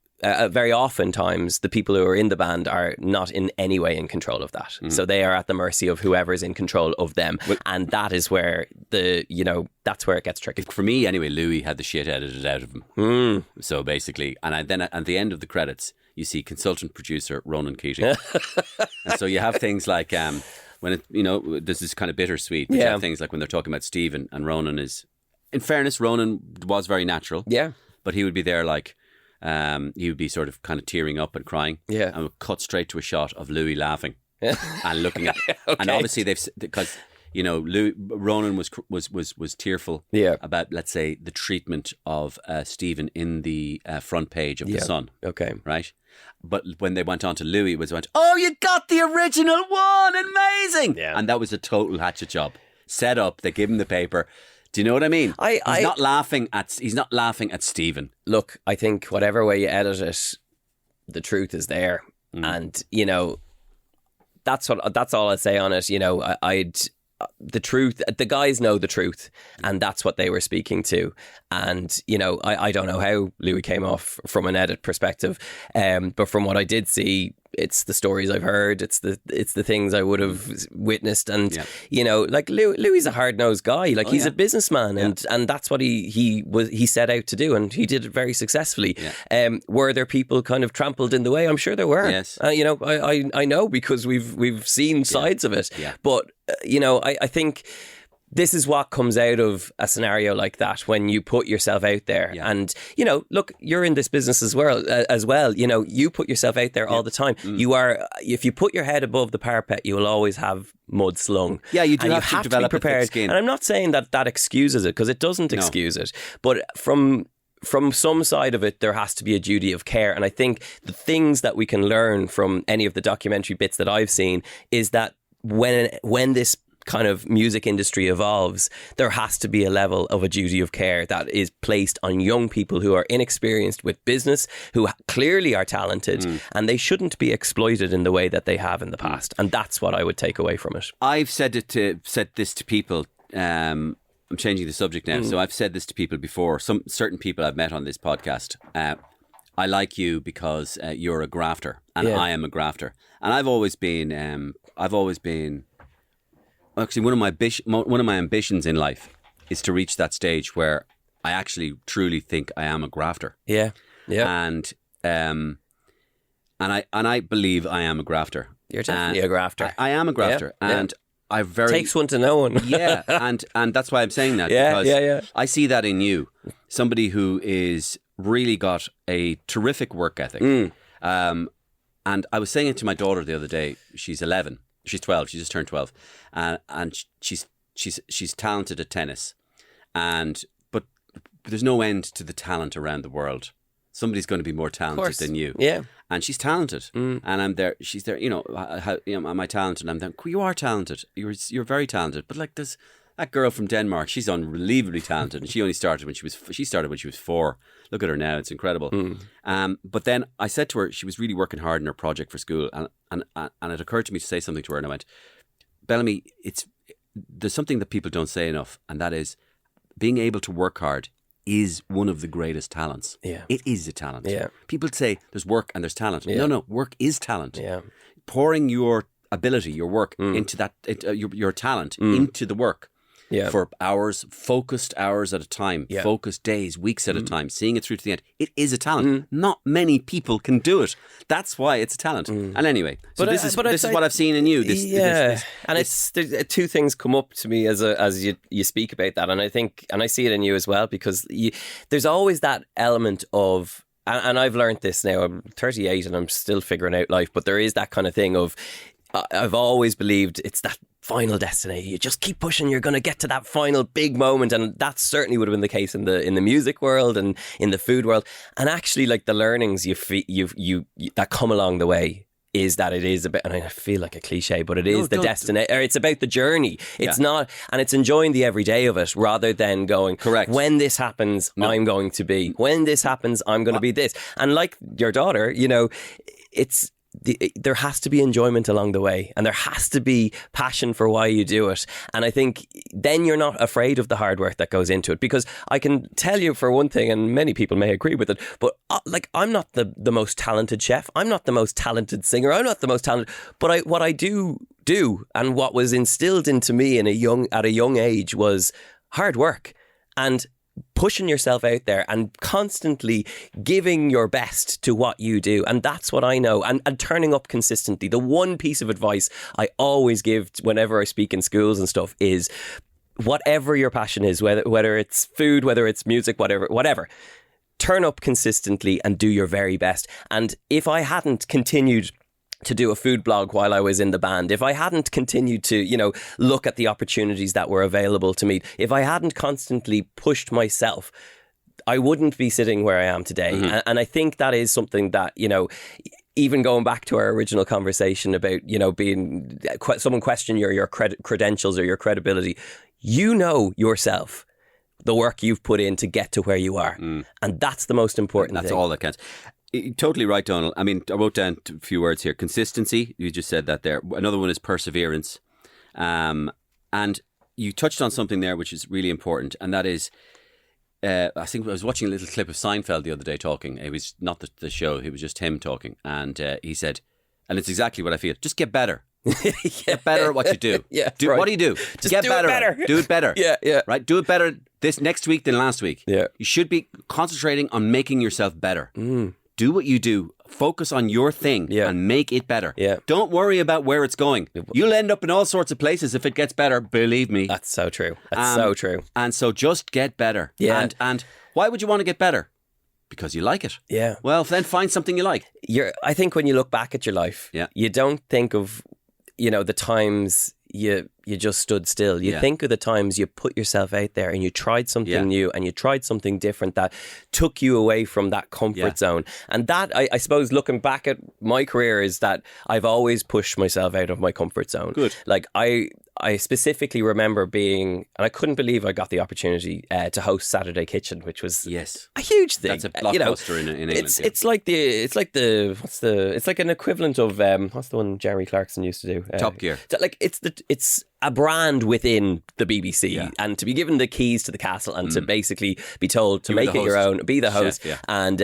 very oftentimes, the people who are in the band are not in any way in control of that. So they are at the mercy of whoever's in control of them. And that is where that's where it gets tricky. For me, anyway, Louis had the shit edited out of him. So basically, and then at the end of the credits, you see consultant producer Ronan Keating. And so you have things like, when this is kind of bittersweet, but you have things like when they're talking about Stephen and Ronan is, in fairness, Ronan was very natural. Yeah. But he would be there he would be sort of kind of tearing up and crying. Yeah. And would cut straight to a shot of Louis laughing and looking at and obviously because Ronan was tearful about, let's say, the treatment of Stephen in the front page of The Sun. Okay. Right? But when they went on to Louis, oh, you got the original one, amazing. Yeah. And that was a total hatchet job. Set up, they give him the paper. Do you know what I mean? He's not laughing at Stephen. Look, I think whatever way you edit it, the truth is there. And, that's all I'd say on it. The truth, the guys know the truth, and that's what they were speaking to. And, I don't know how Louis came off from an edit perspective, but from what I did see, it's the stories I've heard, it's the things I would have witnessed, and Louis is a hard-nosed guy. He's a businessman, and that's what he set out to do, and he did it very successfully. Were there people kind of trampled in the way? I'm sure there were. Yes. I know, because we've seen sides of it. But I think this is what comes out of a scenario like that when you put yourself out there. And, look, you're in this business as well. You put yourself out there all the time. You are, if you put your head above the parapet, you will always have mud slung. Yeah, you do and have you to develop be prepared. a thick skin. And I'm not saying that excuses it, because it doesn't excuse it. But from some side of it, there has to be a duty of care. And I think the things that we can learn from any of the documentary bits that I've seen is that when this kind of music industry evolves, there has to be a level of a duty of care that is placed on young people who are inexperienced with business, who clearly are talented, and they shouldn't be exploited in the way that they have in the past. And that's what I would take away from it. I've said this to people. I'm changing the subject now. So I've said this to people before. Some certain people I've met on this podcast. I like you because you're a grafter, and I am a grafter. And I've always been. Actually, one of my ambitions in life is to reach that stage where I actually truly think I am a grafter. Yeah. And I believe I am a grafter. You're definitely a grafter. I am a grafter, and I takes one to know one. Yeah, and that's why I'm saying that. Because I see that in you, somebody who is really got a terrific work ethic. And I was saying it to my daughter the other day. She's 11. She's 12. She just turned 12, and she's talented at tennis, but there's no end to the talent around the world. Somebody's going to be more talented than you. Yeah, and she's talented, and I'm there. She's there. Am I talented? I'm there. You are talented. You're very talented. But there's that girl from Denmark. She's unbelievably talented, and she only started when she was 4. Look at her now; it's incredible. But then I said to her, she was really working hard in her project for school, and it occurred to me to say something to her, and I went, Bellamy, there's something that people don't say enough, and that is being able to work hard is one of the greatest talents. Yeah. It is a talent. Yeah. People say there's work and there's talent. Yeah. No, work is talent. Yeah. Pouring your ability, your work, into that, your talent, into the work. Yeah. For hours, focused hours at a time, focused days, weeks at a time, seeing it through to the end. It is a talent. Not many people can do it. That's why it's a talent. And anyway, so this is what I've seen in you. There's two things come up to me as you speak about that, and I think, and I see it in you as well, because there's always that element of, and I've learned this now. I'm 38 and I'm still figuring out life, but there is that kind of thing of, I've always believed it's that final destination. You just keep pushing, you're going to get to that final big moment, and that certainly would have been the case in the music world and in the food world. And actually, like, the learnings you that come along the way is that it is about, and I feel like a cliche, but it is the destination, or it's about the journey. It's not, and it's enjoying the everyday of it rather than going, correct, when this happens, I'm going to be, when this happens, I'm going to be this. And like your daughter, you know, there has to be enjoyment along the way, and there has to be passion for why you do it. And I think then you're not afraid of the hard work that goes into it, because I can tell you, for one thing, and many people may agree with it, but like, I'm not the most talented chef, I'm not the most talented singer, I'm not the most talented, but what I do and what was instilled into me at a young age was hard work and pushing yourself out there and constantly giving your best to what you do. And that's what I know. And turning up consistently. The one piece of advice I always give whenever I speak in schools and stuff is, whatever your passion is, whether it's food, whether it's music, whatever, turn up consistently and do your very best. And if I hadn't continued to do a food blog while I was in the band, if I hadn't continued to, you know, look at the opportunities that were available to me, if I hadn't constantly pushed myself, I wouldn't be sitting where I am today. And I think that is something that, you know, even going back to our original conversation about, you know, being someone question your credentials or your credibility, you know yourself, the work you've put in to get to where you are. And that's the most important thing. That's all that counts. Totally right, Donal. I mean, I wrote down a few words here. Consistency, you just said that there. Another one is perseverance. And you touched on something there which is really important, and that is, I think I was watching a little clip of Seinfeld the other day talking. It was not the show, it was just him talking. And he said, and it's exactly what I feel, just get better. Get better at what you do. Right. What do you do? Just get better. Do it better. Right? Do it better this next week than last week. You should be concentrating on making yourself better. Do what you do. Focus on your thing and make it better. Don't worry about where it's going. You'll end up in all sorts of places if it gets better. Believe me. That's so true. That's so true. And so just get better. And why would you want to get better? Because you like it. Well, then find something you like. I think when you look back at your life, you don't think of, you know, the times you just stood still. You think of the times you put yourself out there and you tried something new and you tried something different that took you away from that comfort zone. And that, I suppose, looking back at my career, is that I've always pushed myself out of my comfort zone. Good. Like, I specifically remember being, and I couldn't believe I got the opportunity to host Saturday Kitchen, which was a huge thing. That's a blockbuster in England. It's like an equivalent of what's the one Jeremy Clarkson used to do? Top Gear. It's a brand within the BBC, and to be given the keys to the castle and to basically be told to make it your own, be the host. Chef, and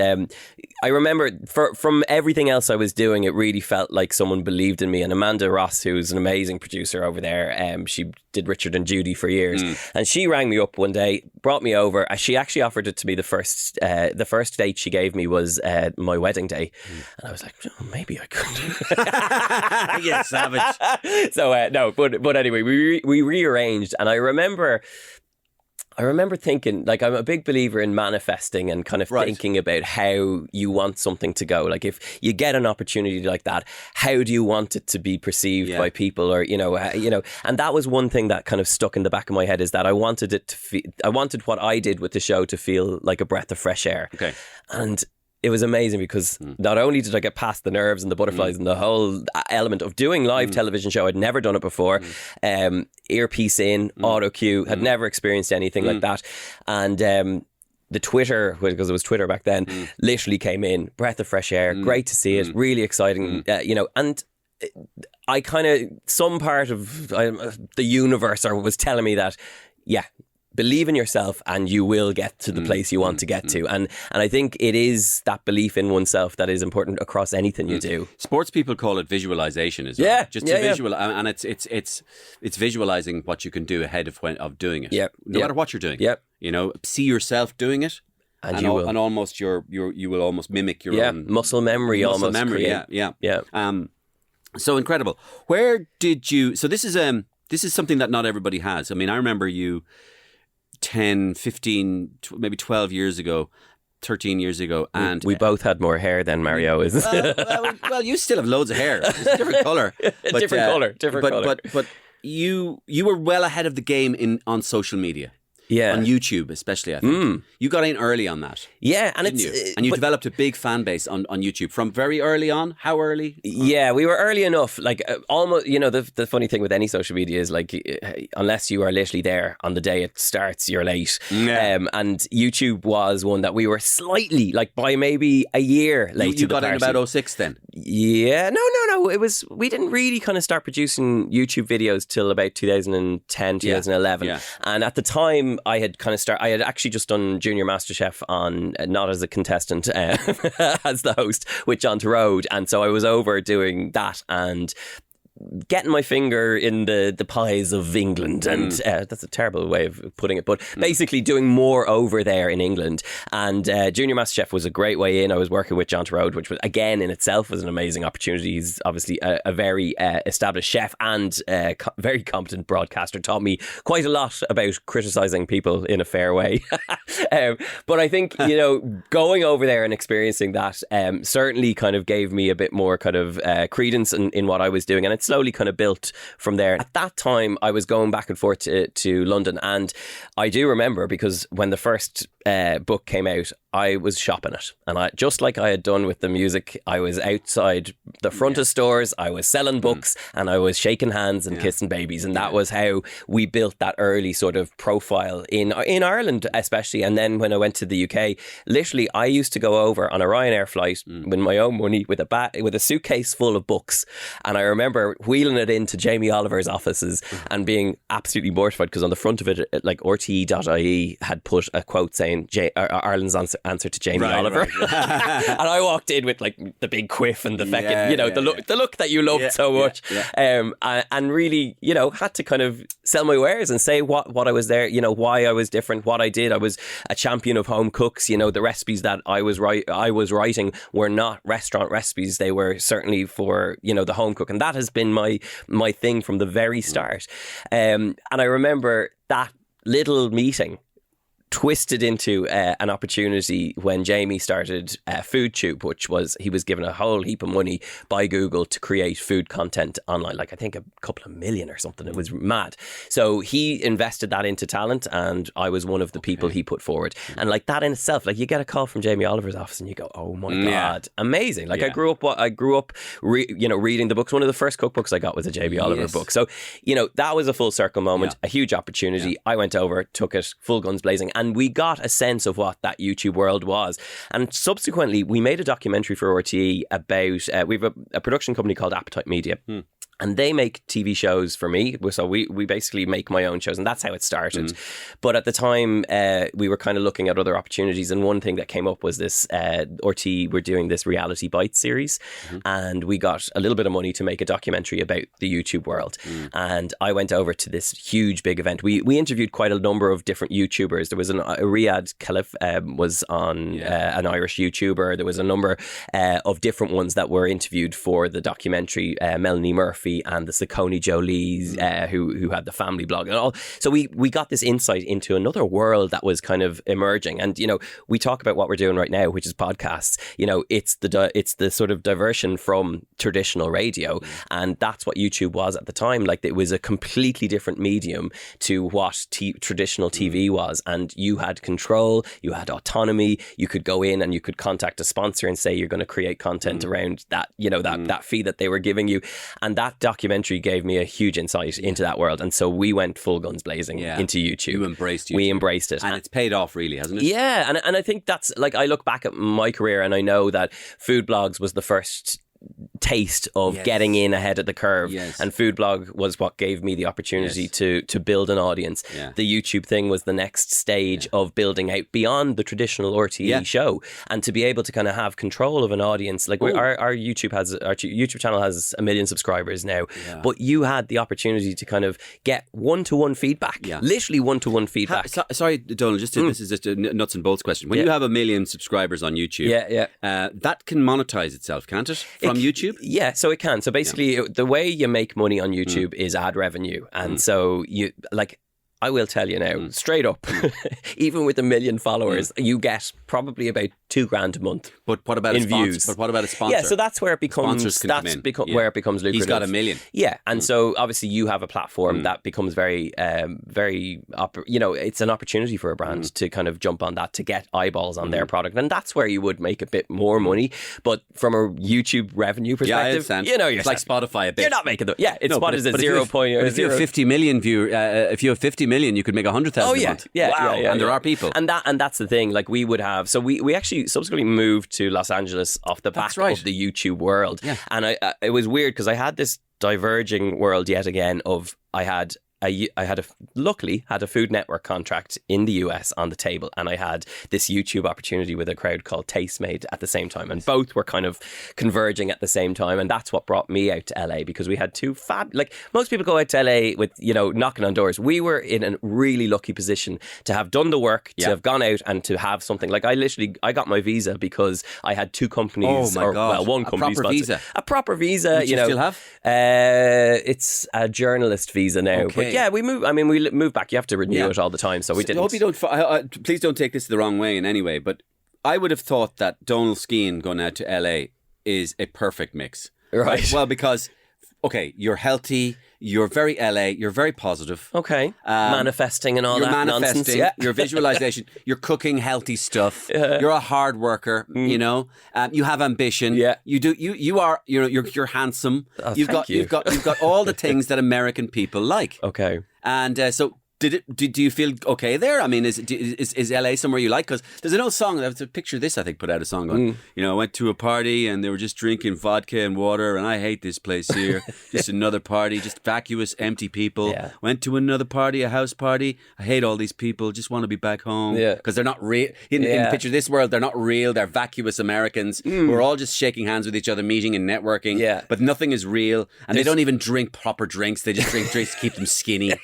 I remember from everything else I was doing, it really felt like someone believed in me. And Amanda Ross, who's an amazing producer over there, she did Richard and Judy for years, and she rang me up one day, brought me over. She actually offered it to me. The first date she gave me was my wedding day, and I was like, oh, maybe I could. Yes, savage. So no, but anyway, we rearranged, and I remember thinking, like, I'm a big believer in manifesting and kind of thinking about how you want something to go. Like, if you get an opportunity like that, how do you want it to be perceived by people, or you know, and that was one thing that kind of stuck in the back of my head, is that I wanted it to I wanted what I did with the show to feel like a breath of fresh air. Okay. And it was amazing, because not only did I get past the nerves and the butterflies and the whole element of doing live television show, I'd never done it before, earpiece in, auto cue, had never experienced anything like that. And the Twitter, because it was Twitter back then, literally came in, breath of fresh air, great to see it, really exciting, you know, and I kind of, some part of the universe was telling me that, believe in yourself and you will get to the place you want to get to. And I think it is that belief in oneself that is important across anything you do. Sports people call it visualization as well. Just to visual, and it's visualizing what you can do ahead of doing it. No matter what you're doing. You know, see yourself doing it. And you will. And almost you will almost mimic your own muscle memory. So incredible. Where did you? So this is something that not everybody has. I mean, I remember you 10, 15, maybe 12 years ago, 13 years ago, and we both had more hair then, Mario. Well, you still have loads of hair. It's a different color. Different color. But you were well ahead of the game on social media. On YouTube, especially, I think. You got in early on that. Yeah, and you developed a big fan base on YouTube from very early on. How early? Yeah, we were early enough. Like almost, you know, the funny thing with any social media is like, unless you are literally there on the day it starts, you're late. And YouTube was one that we were slightly, like by maybe a year late. You got in about 06 then? Yeah, no. We didn't really kind of start producing YouTube videos till about 2010, 2011. And at the time, I had actually just done Junior MasterChef on, not as a contestant, as the host with John Road. And so I was over doing that and getting my finger in the pies of England, and that's a terrible way of putting it, but basically doing more over there in England. And Junior MasterChef was a great way in. I was working with John Road, which was, again, in itself was an amazing opportunity. He's obviously a very established chef and very competent broadcaster. Taught me quite a lot about criticising people in a fair way. But I think, you know, going over there and experiencing that certainly kind of gave me a bit more kind of credence in what I was doing, and it's slowly kind of built from there. At that time, I was going back and forth to London, and I do remember, because when the first book came out, I was shopping it, and I, just like I had done with the music, I was outside the front of stores, I was selling books, and I was shaking hands and kissing babies, and that was how we built that early sort of profile in Ireland especially. And then when I went to the UK, literally I used to go over on a Ryanair flight with my own money with a suitcase full of books, and I remember wheeling it into Jamie Oliver's offices and being absolutely mortified, because on the front of it, like RTE.ie had put a quote saying Ireland's answer to Jamie Oliver. And I walked in with like the big quiff and the the look that you loved so much. And really, you know, had to kind of sell my wares and say what I was there, you know, why I was different, what I did. I was a champion of home cooks. You know, the recipes that I was writing were not restaurant recipes. They were certainly for, you know, the home cook. And that has been my thing from the very start. And I remember that little meeting twisted into an opportunity when Jamie started FoodTube, which was, he was given a whole heap of money by Google to create food content online, like I think a couple of million or something. It was mad. So he invested that into talent, and I was one of the people he put forward. And like that in itself, like you get a call from Jamie Oliver's office and you go, oh my God, amazing. Like I grew up reading the books. One of the first cookbooks I got was a Jamie Oliver book. So, you know, that was a full circle moment, a huge opportunity. I went over, took it full guns blazing, and we got a sense of what that YouTube world was. And subsequently, we made a documentary for RTE about, we have a production company called Appetite Media. And they make TV shows for me. So we basically make my own shows, and that's how it started. But at the time, we were kind of looking at other opportunities. And one thing that came up was this, RT were doing this Reality Bites series. And we got a little bit of money to make a documentary about the YouTube world. And I went over to this huge, big event. We interviewed quite a number of different YouTubers. There was Riyadh Khalif was on, an Irish YouTuber. There was a number of different ones that were interviewed for the documentary, Melanie Murphy and the Sakoni Jolies, who had the family blog and all. So we got this insight into another world that was kind of emerging. And, you know, we talk about what we're doing right now, which is podcasts. You know, it's the sort of diversion from traditional radio. And that's what YouTube was at the time. Like, it was a completely different medium to what traditional TV was. And you had control, you had autonomy. You could go in and you could contact a sponsor and say you're going to create content around that, you know, that fee that they were giving you. And that documentary gave me a huge insight into that world. And so we went full guns blazing into YouTube. You embraced YouTube. We embraced it. And it's paid off, really, hasn't it? Yeah. And I think that's, like, I look back at my career and I know that food blogs was the first taste of getting in ahead of the curve. And Food Blog was what gave me the opportunity to build an audience. The YouTube thing was the next stage of building out beyond the traditional RTE show, and to be able to kind of have control of an audience. Like our YouTube channel has 1 million subscribers now, but you had the opportunity to kind of get one-to-one feedback, literally one-to-one feedback. Sorry, Donal, this is just a nuts and bolts question. When you have 1 million subscribers on YouTube, that can monetize itself, can't it? From YouTube? Yeah, so it can. So basically, the way you make money on YouTube is ad revenue. And so you, like, I will tell you now, straight up, even with 1 million followers, you get probably about $2,000 a month. But what about views? But what about a sponsor? Yeah, so that's where it becomes where it becomes lucrative. He's got 1 million. Yeah, and so obviously you have a platform that becomes very, it's an opportunity for a brand to kind of jump on that to get eyeballs on their product, and that's where you would make a bit more money. But from a YouTube revenue perspective, it's like Spotify a bit. You're not making it's Spotify's a 0. If you have 50 million if you have 50 million, you could make 100,000 a month. And there are people, and that's the thing. Like we would have, so we actually subsequently moved to Los Angeles off the back of the YouTube world, and it was weird because I had this diverging world yet again of luckily had a Food Network contract in the US on the table, and I had this YouTube opportunity with a crowd called Tastemade at the same time, and both were kind of converging at the same time, and that's what brought me out to LA, because we had two like most people go out to LA with knocking on doors. We were in a really lucky position to have done the work, to have gone out and to have something. Like I got my visa because I had two companies, one company sponsored. A proper visa. Which you still have? It's a journalist visa now. Okay. But yeah, we moved back. You have to renew it all the time, so we didn't. I hope you don't. Please don't take this the wrong way in any way. But I would have thought that Donal Skehan going out to LA is a perfect mix, right? Well, because you're healthy, you're very LA, you're very positive. Manifesting and all that nonsense. Your visualization, you're cooking healthy stuff. You're a hard worker. You have ambition. You do. You're handsome. You've got all the things that American people like. And so. Do you feel okay there? I mean, is LA somewhere you like? Because there's an old song. There's a picture of this, I think, put out a song on. I went to a party and they were just drinking vodka and water, and I hate this place here. Just another party, just vacuous, empty people. Went to another party, a house party. I hate all these people. Just want to be back home because they're not real. In the picture of this world, they're not real. They're vacuous Americans who are all just shaking hands with each other, meeting and networking. But nothing is real, and they don't even drink proper drinks. They just drink drinks to keep them skinny,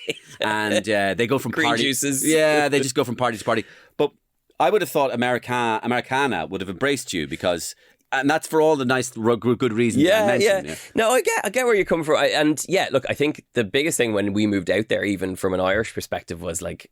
and. They go from green juices. Yeah, they just go from party to party. But I would have thought Americana would have embraced you and that's for all the nice, good reasons I mentioned. No, I get where you're coming from. Look, I think the biggest thing when we moved out there, even from an Irish perspective, was like,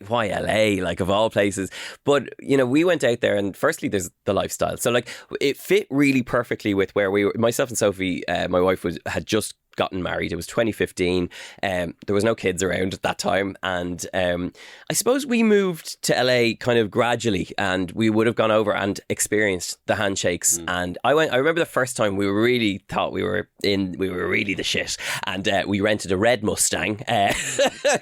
why LA, like of all places? But, we went out there, and firstly, there's the lifestyle. So like, it fit really perfectly with where we were. Myself and Sophie, my wife, had just gotten married. It was 2015. There was no kids around at that time, and I suppose we moved to LA kind of gradually, and we would have gone over and experienced the handshakes. And I remember the first time we really thought we were really the shit, and we rented a red Mustang,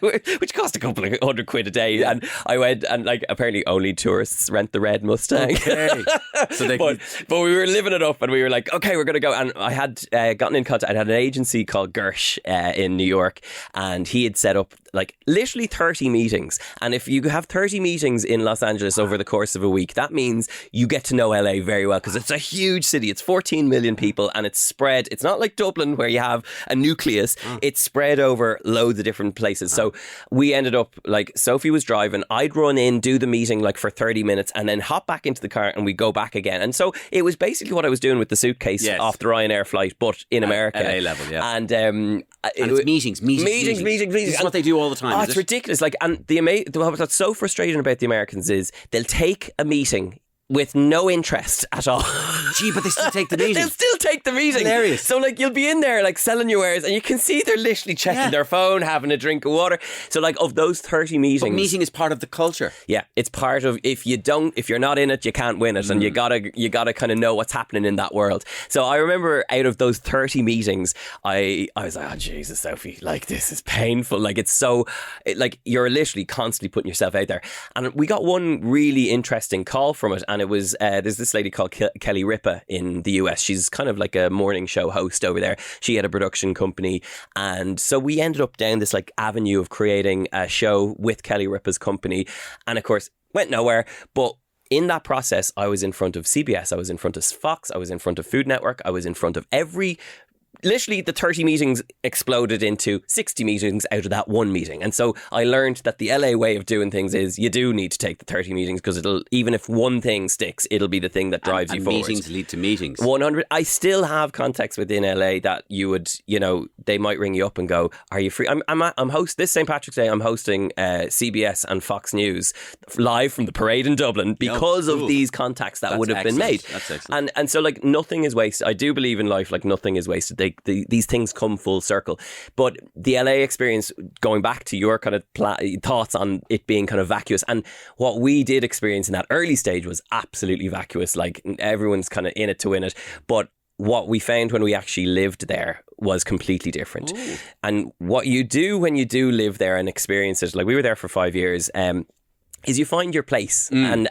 which cost a couple of £100 a day. And I went, and like apparently only tourists rent the red Mustang. But we were living it up, and we were like, okay, we're gonna go. And I had gotten in contact. I had an agency called Gersh in New York, and he had set up like literally 30 meetings. And if you have 30 meetings in Los Angeles over the course of a week, that means you get to know LA very well, because it's a huge city. It's 14 million people, and it's spread. It's not like Dublin where you have a nucleus. It's spread over loads of different places. So we ended up, like, Sophie was driving, I'd run in, do the meeting like for 30 minutes, and then hop back into the car, and we go back again. And so it was basically what I was doing with the suitcase off the Ryanair flight, but in America. LA level, And it's meetings. This is what they do all the time. It's ridiculous. Like, and what's so frustrating about the Americans is they'll take a meeting with no interest at all. Gee, but they still take the meeting. They'll still take the meeting. Hilarious. So like, you'll be in there like selling your wares, and you can see they're literally checking their phone, having a drink of water. So like, of those 30 meetings, but meeting is part of the culture. Yeah, it's part of, if you're not in it, you can't win it, and you gotta kind of know what's happening in that world. So I remember out of those 30 meetings, I was like, oh Jesus, Sophie, like, this is painful. Like, it's so, like, you're literally constantly putting yourself out there. And we got one really interesting call from it, and it was there's this lady called Kelly Ripa in the US. She's kind of like a morning show host over there. She had a production company, and so we ended up down this like avenue of creating a show with Kelly Ripa's company, and of course went nowhere. But in that process, I was in front of CBS, I was in front of Fox, I was in front of Food Network, I was in front of literally the 30 meetings exploded into 60 meetings out of that one meeting. And so I learned that the LA way of doing things is you do need to take the 30 meetings, because even if one thing sticks, it'll be the thing that drives you forward. Meetings lead to meetings. 100. I still have contacts within LA that you would, they might ring you up and go, are you free? I'm host this St. Patrick's Day. I'm hosting CBS and Fox News live from the parade in Dublin because of these contacts that would have been made. That's excellent. And so like nothing is wasted. I do believe in life, like nothing is wasted. These things come full circle. But the LA experience, going back to your kind of thoughts on it being kind of vacuous, and what we did experience in that early stage was absolutely vacuous. Like everyone's kind of in it to win it. But what we found when we actually lived there was completely different. Ooh. And what you do when you do live there and experience it, like we were there for 5 years, is you find your place. And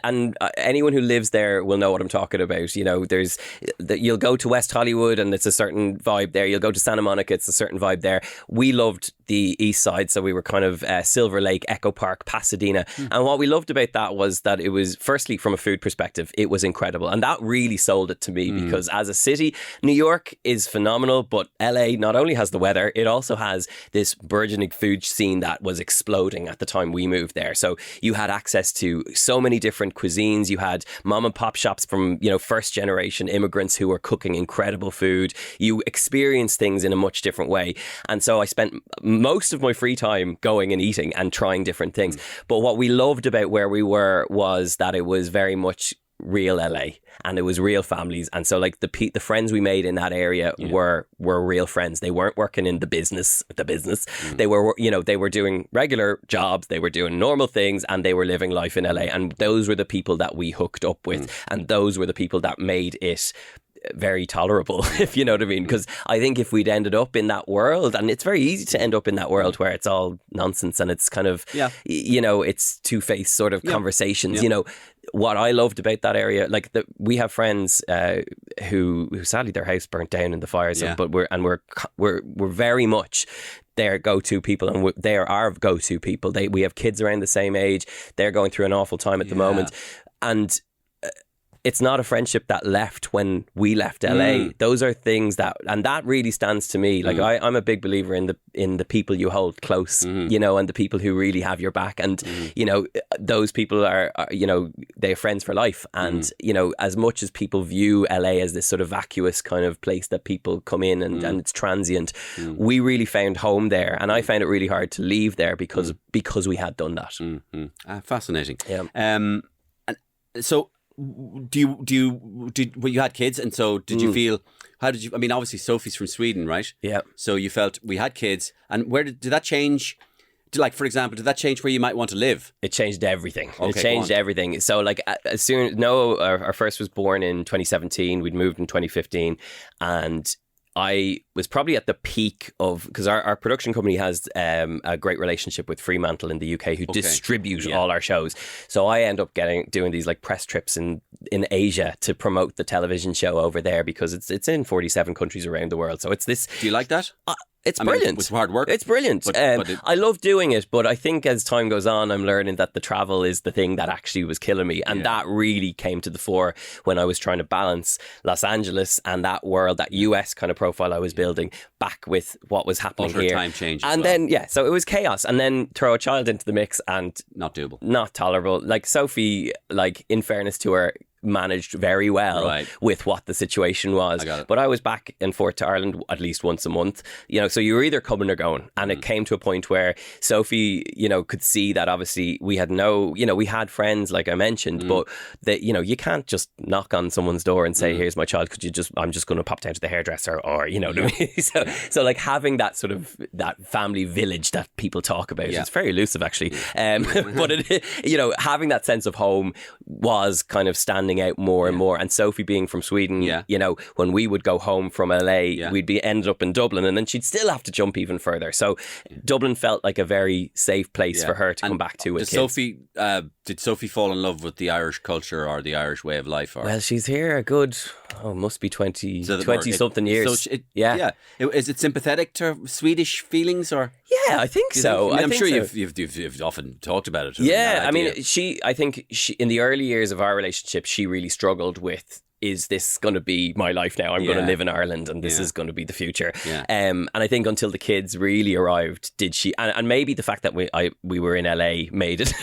anyone who lives there will know what I'm talking about. You'll go to West Hollywood and it's a certain vibe there. You'll go to Santa Monica, it's a certain vibe there. We loved the east side, so we were kind of Silver Lake, Echo Park, Pasadena. And what we loved about that was that it was, firstly, from a food perspective, it was incredible. And that really sold it to me, because as a city, New York is phenomenal, but LA not only has the weather, it also has this burgeoning food scene that was exploding at the time we moved there. So you had access to so many different cuisines. You had mom and pop shops from, first generation immigrants who were cooking incredible food. You experienced things in a much different way. And so I spent most of my free time going and eating and trying different things. But what we loved about where we were was that it was very much real LA, and it was real families. And so like the friends we made in that area were real friends. They weren't working in the business. They were, they were doing regular jobs, they were doing normal things, and they were living life in LA. And those were the people that we hooked up with, and those were the people that made it very tolerable, if you know what I mean. Because I think if we'd ended up in that world, and it's very easy to end up in that world where it's all nonsense and it's kind of, it's two-faced sort of conversations. What I loved about that area, like we have friends who sadly their house burnt down in the fires, but we're very much their go-to people, and they're our go-to people. We have kids around the same age. They're going through an awful time at the moment, and it's not a friendship that left when we left LA. Those are things that really stands to me. Like I'm a big believer in the people you hold close, and the people who really have your back. And, those people are they're friends for life. And, as much as people view LA as this sort of vacuous kind of place that people come in and it's transient, we really found home there. And I found it really hard to leave there because we had done that. Fascinating. Yeah. So, you had kids, and so did you feel, how did you, I mean, obviously Sophie's from Sweden, right? Yeah. So you felt we had kids, and where did that change? For example, did that change where you might want to live? It changed everything. It changed everything. So like as soon, our first was born in 2017. We'd moved in 2015, and I was probably at the peak of, because our production company has a great relationship with Fremantle in the UK who distribute all our shows. So I end up doing these like press trips in Asia to promote the television show over there, because it's in 47 countries around the world. So it's this. Do you like that? It's brilliant. It's hard work. It's brilliant. I love doing it, but I think as time goes on, I'm learning that the travel is the thing that actually was killing me. And that really came to the fore when I was trying to balance Los Angeles and that world, that US kind of profile I was building back with what was happening here. Time change. And then, so it was chaos. And then throw a child into the mix and... Not doable. Not tolerable. Like Sophie, like in fairness to her, managed very well with what the situation was. But I was back and forth to Ireland at least once a month, so you were either coming or going. And it came to a point where Sophie, could see that obviously we had we had friends, like I mentioned, but that, you can't just knock on someone's door and say, here's my child, I'm just going to pop down to the hairdresser, or, what I mean? So like having that sort of, that family village that people talk about, it's very elusive actually. But having that sense of home was kind of standing broadening out more and more. And Sophie being from Sweden, you know, when we would go home from LA, we'd be ended up in Dublin, and then she'd still have to jump even further. So Dublin felt like a very safe place for her to come back to with kids. Did Sophie fall in love with the Irish culture or the Irish way of life? Or? Well, she's here a good, must be 20 something years. So Is it sympathetic to Swedish feelings, or? Yeah, I think so. I'm sure you've often talked about it. Yeah, I mean, I think in the early years of our relationship, she really struggled with, is this going to be my life now? I'm going to live in Ireland, and this is going to be the future. Yeah. And I think until the kids really arrived, did she? And maybe the fact that we were in LA made it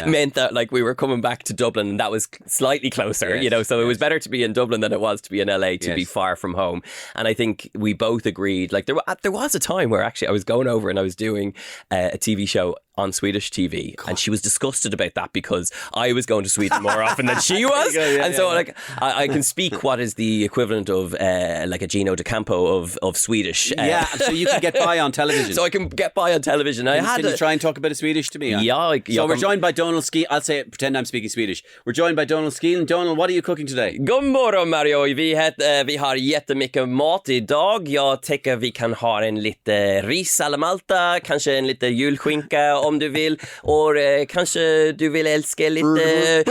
meant that like we were coming back to Dublin, and that was slightly closer, you know. So it was better to be in Dublin than it was to be in LA, to be far from home. And I think we both agreed. Like there was a time where actually I was going over and I was doing a TV show on Swedish TV, and she was disgusted about that because I was going to Sweden more often than she was. Like I can speak what is the equivalent of like a Gino D'Acampo of Swedish. So you can get by on television. So I can get by on television. Can you try and talk a bit of Swedish to me? So we're joined by Donal Skehan. I'll say it, pretend I'm speaking Swedish. We're joined by Donal Skehan. Donal, what are you cooking today? God morgon Mario. Vi har jättemycket mat idag. Jag tycker vi kan ha en lite ris alla Malta, kanske en lite julskinka om du vill, och kanske du vill älska lite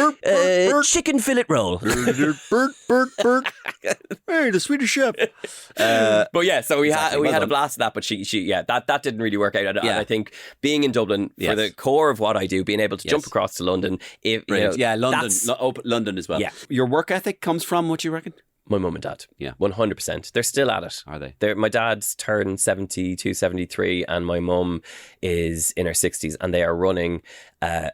chicken fillet roll. Hey, the Swedish chef. But yeah, so we had a blast of that, but she that didn't really work out. And I think being in Dublin for the core of what I do, being able to jump across to London, London as well. Yeah. Your work ethic comes from what you reckon? My mum and dad. Yeah. 100%. They're still at it. Are they? My dad's turned 72, 73, and my mum is in her 60s, and they are running a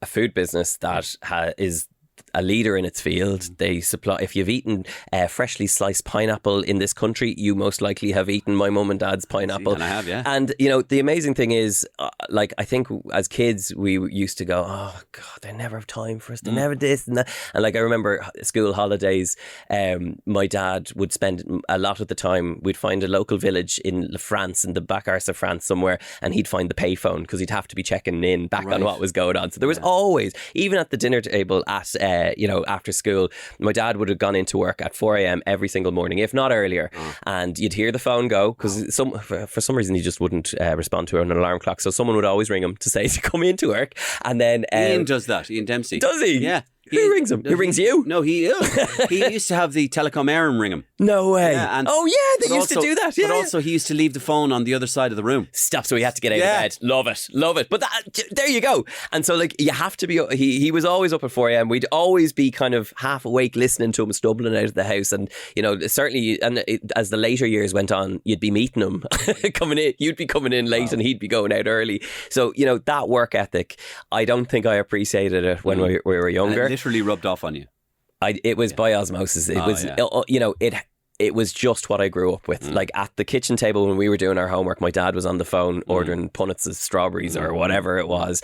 food business that is a leader in its field. They supply, if you've eaten freshly sliced pineapple in this country, you most likely have eaten my mum and dad's pineapple. And I have, yeah. And, you know, the amazing thing is, like, I think as kids, we used to go, oh, God, they never have time for us. They never this and that. And, like, I remember school holidays, my dad would spend a lot of the time, we'd find a local village in France, in the back arse of France somewhere, and he'd find the payphone because he'd have to be checking in back on what was going on. So there was always, even at the dinner table at after school, my dad would have gone into work at 4 a.m. every single morning, if not earlier, and you'd hear the phone go because for some reason he just wouldn't respond to an alarm clock, so someone would always ring him to say to come into work. And then Ian does that. Ian Dempsey. Does he? Yeah. Who rings him? Who rings you? No, he used to have the telecom Aaron ring him. No way. Yeah, they used to do that. But also he used to leave the phone on the other side of the room. Stop, so he had to get out of bed. Love it. But there you go. And so, like, you have to be, he was always up at 4 a.m. We'd always be kind of half awake listening to him stumbling out of the house. And, you know, certainly, as the later years went on, you'd be meeting him coming in. You'd be coming in late and he'd be going out early. So, you know, that work ethic, I don't think I appreciated it when we were younger. It literally rubbed off on you. It was by osmosis. It was, you know, it was just what I grew up with. Like at the kitchen table when we were doing our homework, my dad was on the phone ordering punnets of strawberries or whatever it was.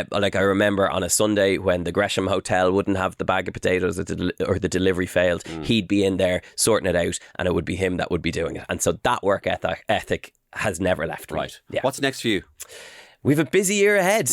Like I remember on a Sunday when the Gresham Hotel wouldn't have the bag of potatoes or the delivery failed, he'd be in there sorting it out, and it would be him that would be doing it. And so that work ethic has never left me. Right. Yeah. What's next for you? We've a busy year ahead.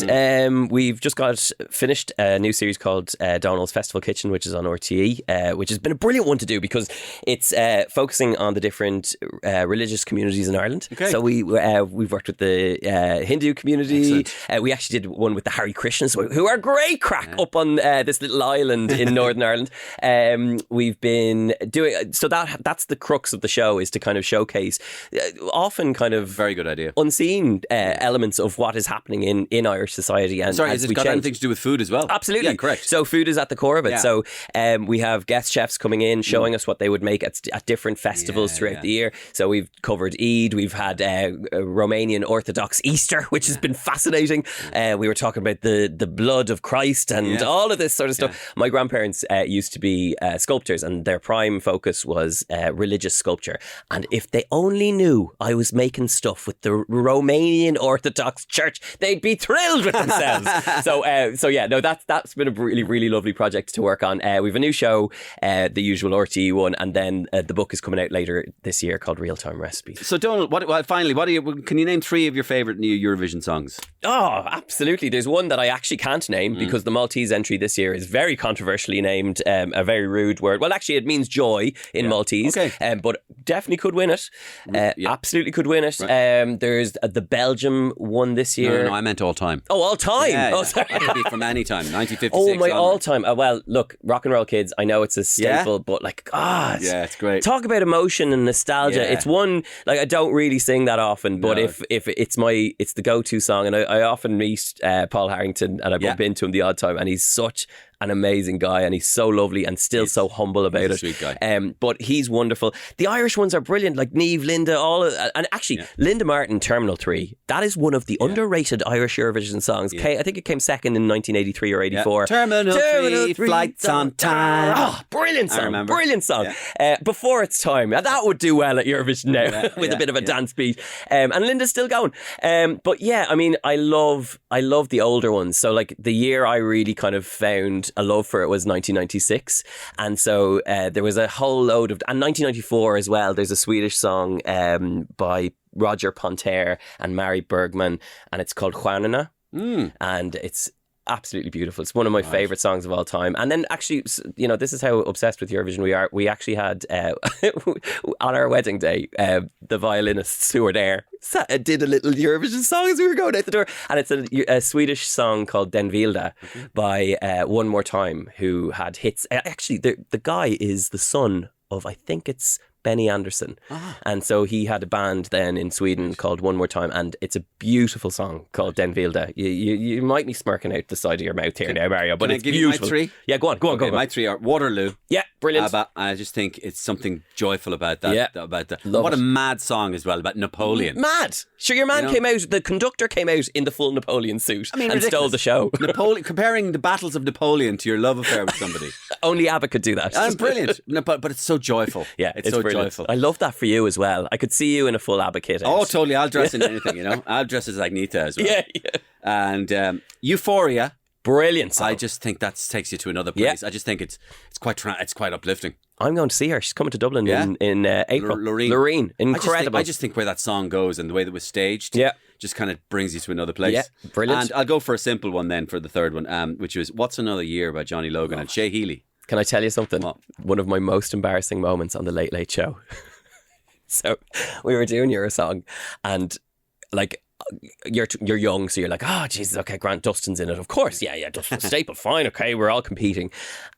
We've just finished a new series called Donal's Festival Kitchen, which is on RTE, which has been a brilliant one to do because it's focusing on the different religious communities in Ireland. Okay. So we've worked with the Hindu community. We actually did one with the Hare Krishnas, who are great crack up on this little island in Northern Ireland. We've been doing, so that's the crux of the show, is to kind of showcase often kind of very good idea unseen elements of what is happening in Irish society. And sorry, has it got anything to do with food as well? Absolutely. Yeah, correct. So food is at the core of it. Yeah. So we have guest chefs coming in showing us what they would make at different festivals throughout the year. So we've covered Eid, we've had Romanian Orthodox Easter, which has been fascinating. We were talking about the blood of Christ and all of this sort of stuff. My grandparents used to be sculptors, and their prime focus was religious sculpture. And if they only knew I was making stuff with the Romanian Orthodox Church church, they'd be thrilled with themselves. So yeah, no, that's been a really, really lovely project to work on. We've a new show, the usual RTE one, and then the book is coming out later this year called Real Time Recipes. So Donal, can you name 3 of your favourite new Eurovision songs? Oh, absolutely. There's one that I actually can't name because the Maltese entry this year is very controversially named a very rude word. Well, actually, it means joy in Maltese, but definitely could win it. Absolutely could win it. Right. There's the Belgium one this year. No, I meant all time. Oh, all time? Yeah, sorry. That could be from any time, 1956 Oh, my onward. all time. Well, look, Rock and Roll Kids, I know it's a staple, but like, God. Yeah, it's great. Talk about emotion and nostalgia. Yeah. It's one, like, I don't really sing that often, but if it's the go-to song, and I often meet Paul Harrington and I bump into him the odd time, and he's such an amazing guy, and he's so lovely and still so humble about it. Sweet guy. But he's wonderful. The Irish ones are brilliant, like Niamh, Linda, and actually Linda Martin, Terminal 3. That is one of the underrated Irish Eurovision songs. I think it came second in 1983 or 84. Terminal 3, flights on time. Oh, brilliant song. I remember. Brilliant song. Before its time. That would do well at Eurovision now with a bit of a dance beat. And Linda's still going. But yeah, I mean, I love the older ones. So like the year I really kind of found a love for it was 1996, and so there was a whole load of, and 1994 as well. There's a Swedish song by Roger Pontare and Mary Bergman, and it's called Juanina, and it's absolutely beautiful. It's one of my favourite songs of all time. And then actually, you know, this is how obsessed with Eurovision we are. We actually had, on our wedding day, the violinists who were there did a little Eurovision song as we were going out the door. And it's a Swedish song called Den Vilda by One More Time, who had hits. Actually, the guy is the son of, I think it's Benny Andersson. And so he had a band then in Sweden called One More Time, and it's a beautiful song called Den Vilda. You might be smirking out the side of your mouth here now, Mario, but it's beautiful. You my 3? Yeah, go on. My 3 are Waterloo. Yeah, brilliant. I just think it's something joyful about that. Yeah. About that. Love what it. a mad song as well about Napoleon. Mad. Sure, your man came out, the conductor came out in the full Napoleon suit and ridiculous. stole the show. Napoleon, comparing the battles of Napoleon to your love affair with somebody. Only ABBA could do that. Brilliant. No, but it's so joyful. Yeah, it's so brilliant. joyful. I love that for you as well. I could see you in a full ABBA kit. Oh, totally. I'll dress in anything, you know. I'll dress as Agnetha as well. Yeah. And Euphoria. Brilliant song. I just think that takes you to another place. I just think it's quite uplifting. I'm going to see her. She's coming to Dublin in April. Loreen. Incredible. I just think where that song goes and the way that it was staged just kind of brings you to another place. Yeah, brilliant. And I'll go for a simple one then for the third one, which was What's Another Year by Johnny Logan and Shea Healy. Can I tell you something? What? One of my most embarrassing moments on the Late Late Show. So we were doing Eurosong, and like you're young, so you're like, oh Jesus, okay, Grant Dustin's in it, of course, yeah, Dustin staple, fine, okay, we're all competing,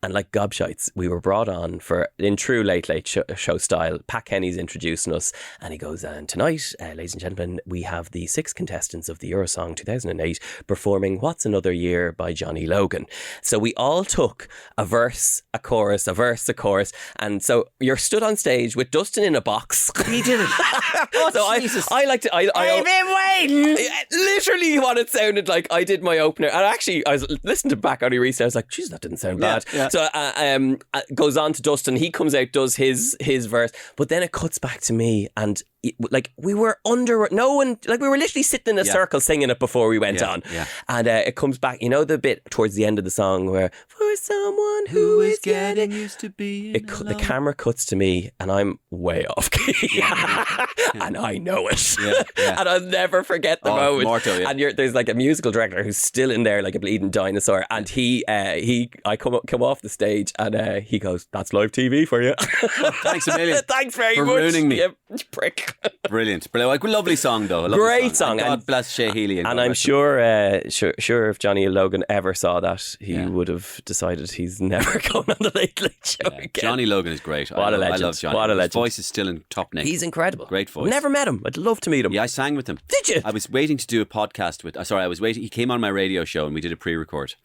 and like gobshites, we were brought on for, in true Late Late show style, Pat Kenny's introducing us, and he goes, and tonight, ladies and gentlemen, we have the 6 contestants of the Eurosong 2008 performing What's Another Year by Johnny Logan. So we all took a verse, a chorus, a verse, a chorus, and so you're stood on stage with Dustin in a box. He did it. So Jesus. I like to. I've been waiting. Literally, what it sounded like. I did my opener, and actually, I was listening to back only recently. I was like, "Geez, that didn't sound bad." Yeah. So, goes on to Dustin. He comes out, does his verse, but then it cuts back to me, and like we were under no one, like we were literally sitting in a circle singing it before we went on. Yeah. And it comes back. You know the bit towards the end of the song where for someone who is getting used to be the camera cuts to me, and I'm way off key, and I know it, and I'll never forget the moment. Mortal, and there's like a musical director who's still in there like a bleeding dinosaur, and I come off the stage, and he goes, "That's live TV for you." Thanks a million. Thanks very for much. ruining me. Yeah, prick. Brilliant. Like, lovely song though. Great song. And God bless Shea Healy. And I'm sure if Johnny Logan ever saw that, he would have decided he's never going on the Late Late Show again. Johnny Logan is great. What a legend. I love Johnny. What a legend. His voice is still in top nick. He's incredible. Great voice. Never met him. I'd love to meet him. Yeah, I sang with him. Did you? I was waiting to do a podcast with. Sorry, I was waiting. He came on my radio show and we did a pre-record.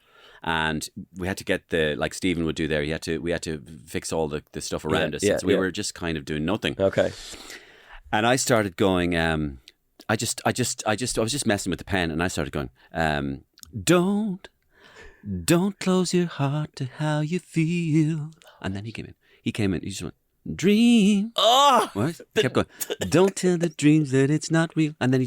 And we had to get like Stephen would do there. We had to fix all the stuff around us. So we were just kind of doing nothing. Okay. And I started going. I was just messing with the pen, and I started going. Don't close your heart to how you feel. And then he came in. He just went, dream. Oh, What? He kept going. Don't tell the dreams that it's not real. And then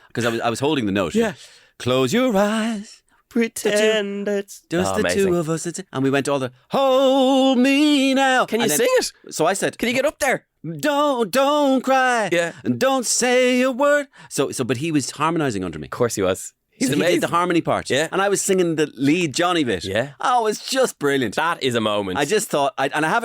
because I was holding the note. Yeah. Close your eyes. Pretend it's just the amazing. two of us. And we went all the, hold me now. Can you sing it? So I said, Can you get up there? don't cry. Yeah. And don't say a word. But he was harmonising under me. Of course he was. He's So he amazing. did the harmony part. Yeah. And I was singing the lead Johnny bit. Yeah. Oh, it's just brilliant. That is a moment. I just thought, I have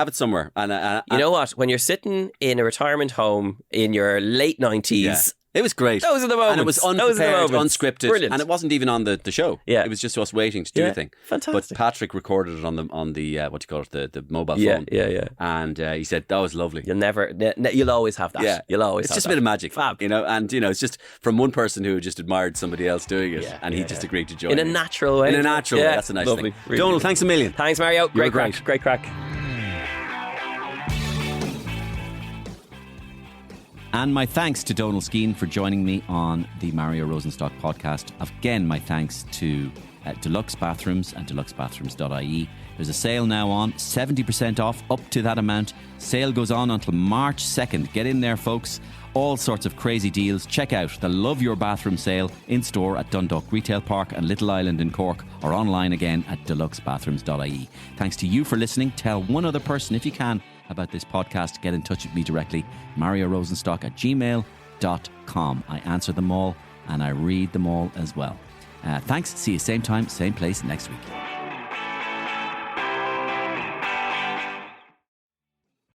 it somewhere. And you know what? When you're sitting in a retirement home in your late 90s, yeah. It was great. Those are the moments. And it was Those are the unprepared, moments. unscripted. Brilliant. And it wasn't even on the show. Yeah. It was just us waiting to do Yeah. a thing. Fantastic. But Patrick recorded it on the what do you call it, the mobile Yeah, phone. yeah. And he said, that was lovely. You'll always have that. Yeah. You'll always It's have just that. a bit of magic. Fab. And it's just from one person who just admired somebody else doing it. Yeah, and he just agreed to join in a in. natural way. In a natural way. Yeah. That's a nice Lovely. thing. Really Donal, good. thanks a million. Thanks, Mario. You're Great crack. Great crack. And my thanks to Donal Skehan for joining me on the Mario Rosenstock podcast. Again, my thanks to Deluxe Bathrooms and deluxebathrooms.ie. There's a sale now on, 70% off up to that amount. Sale goes on until March 2nd. Get in there, folks. All sorts of crazy deals. Check out the Love Your Bathroom sale in store at Dundalk Retail Park and Little Island in Cork, or online again at deluxebathrooms.ie. Thanks to you for listening. Tell one other person if you can about this podcast. Get in touch with me directly, mariorosenstock@gmail.com. I answer them all and I read them all as well. Thanks. See you same time, same place next week.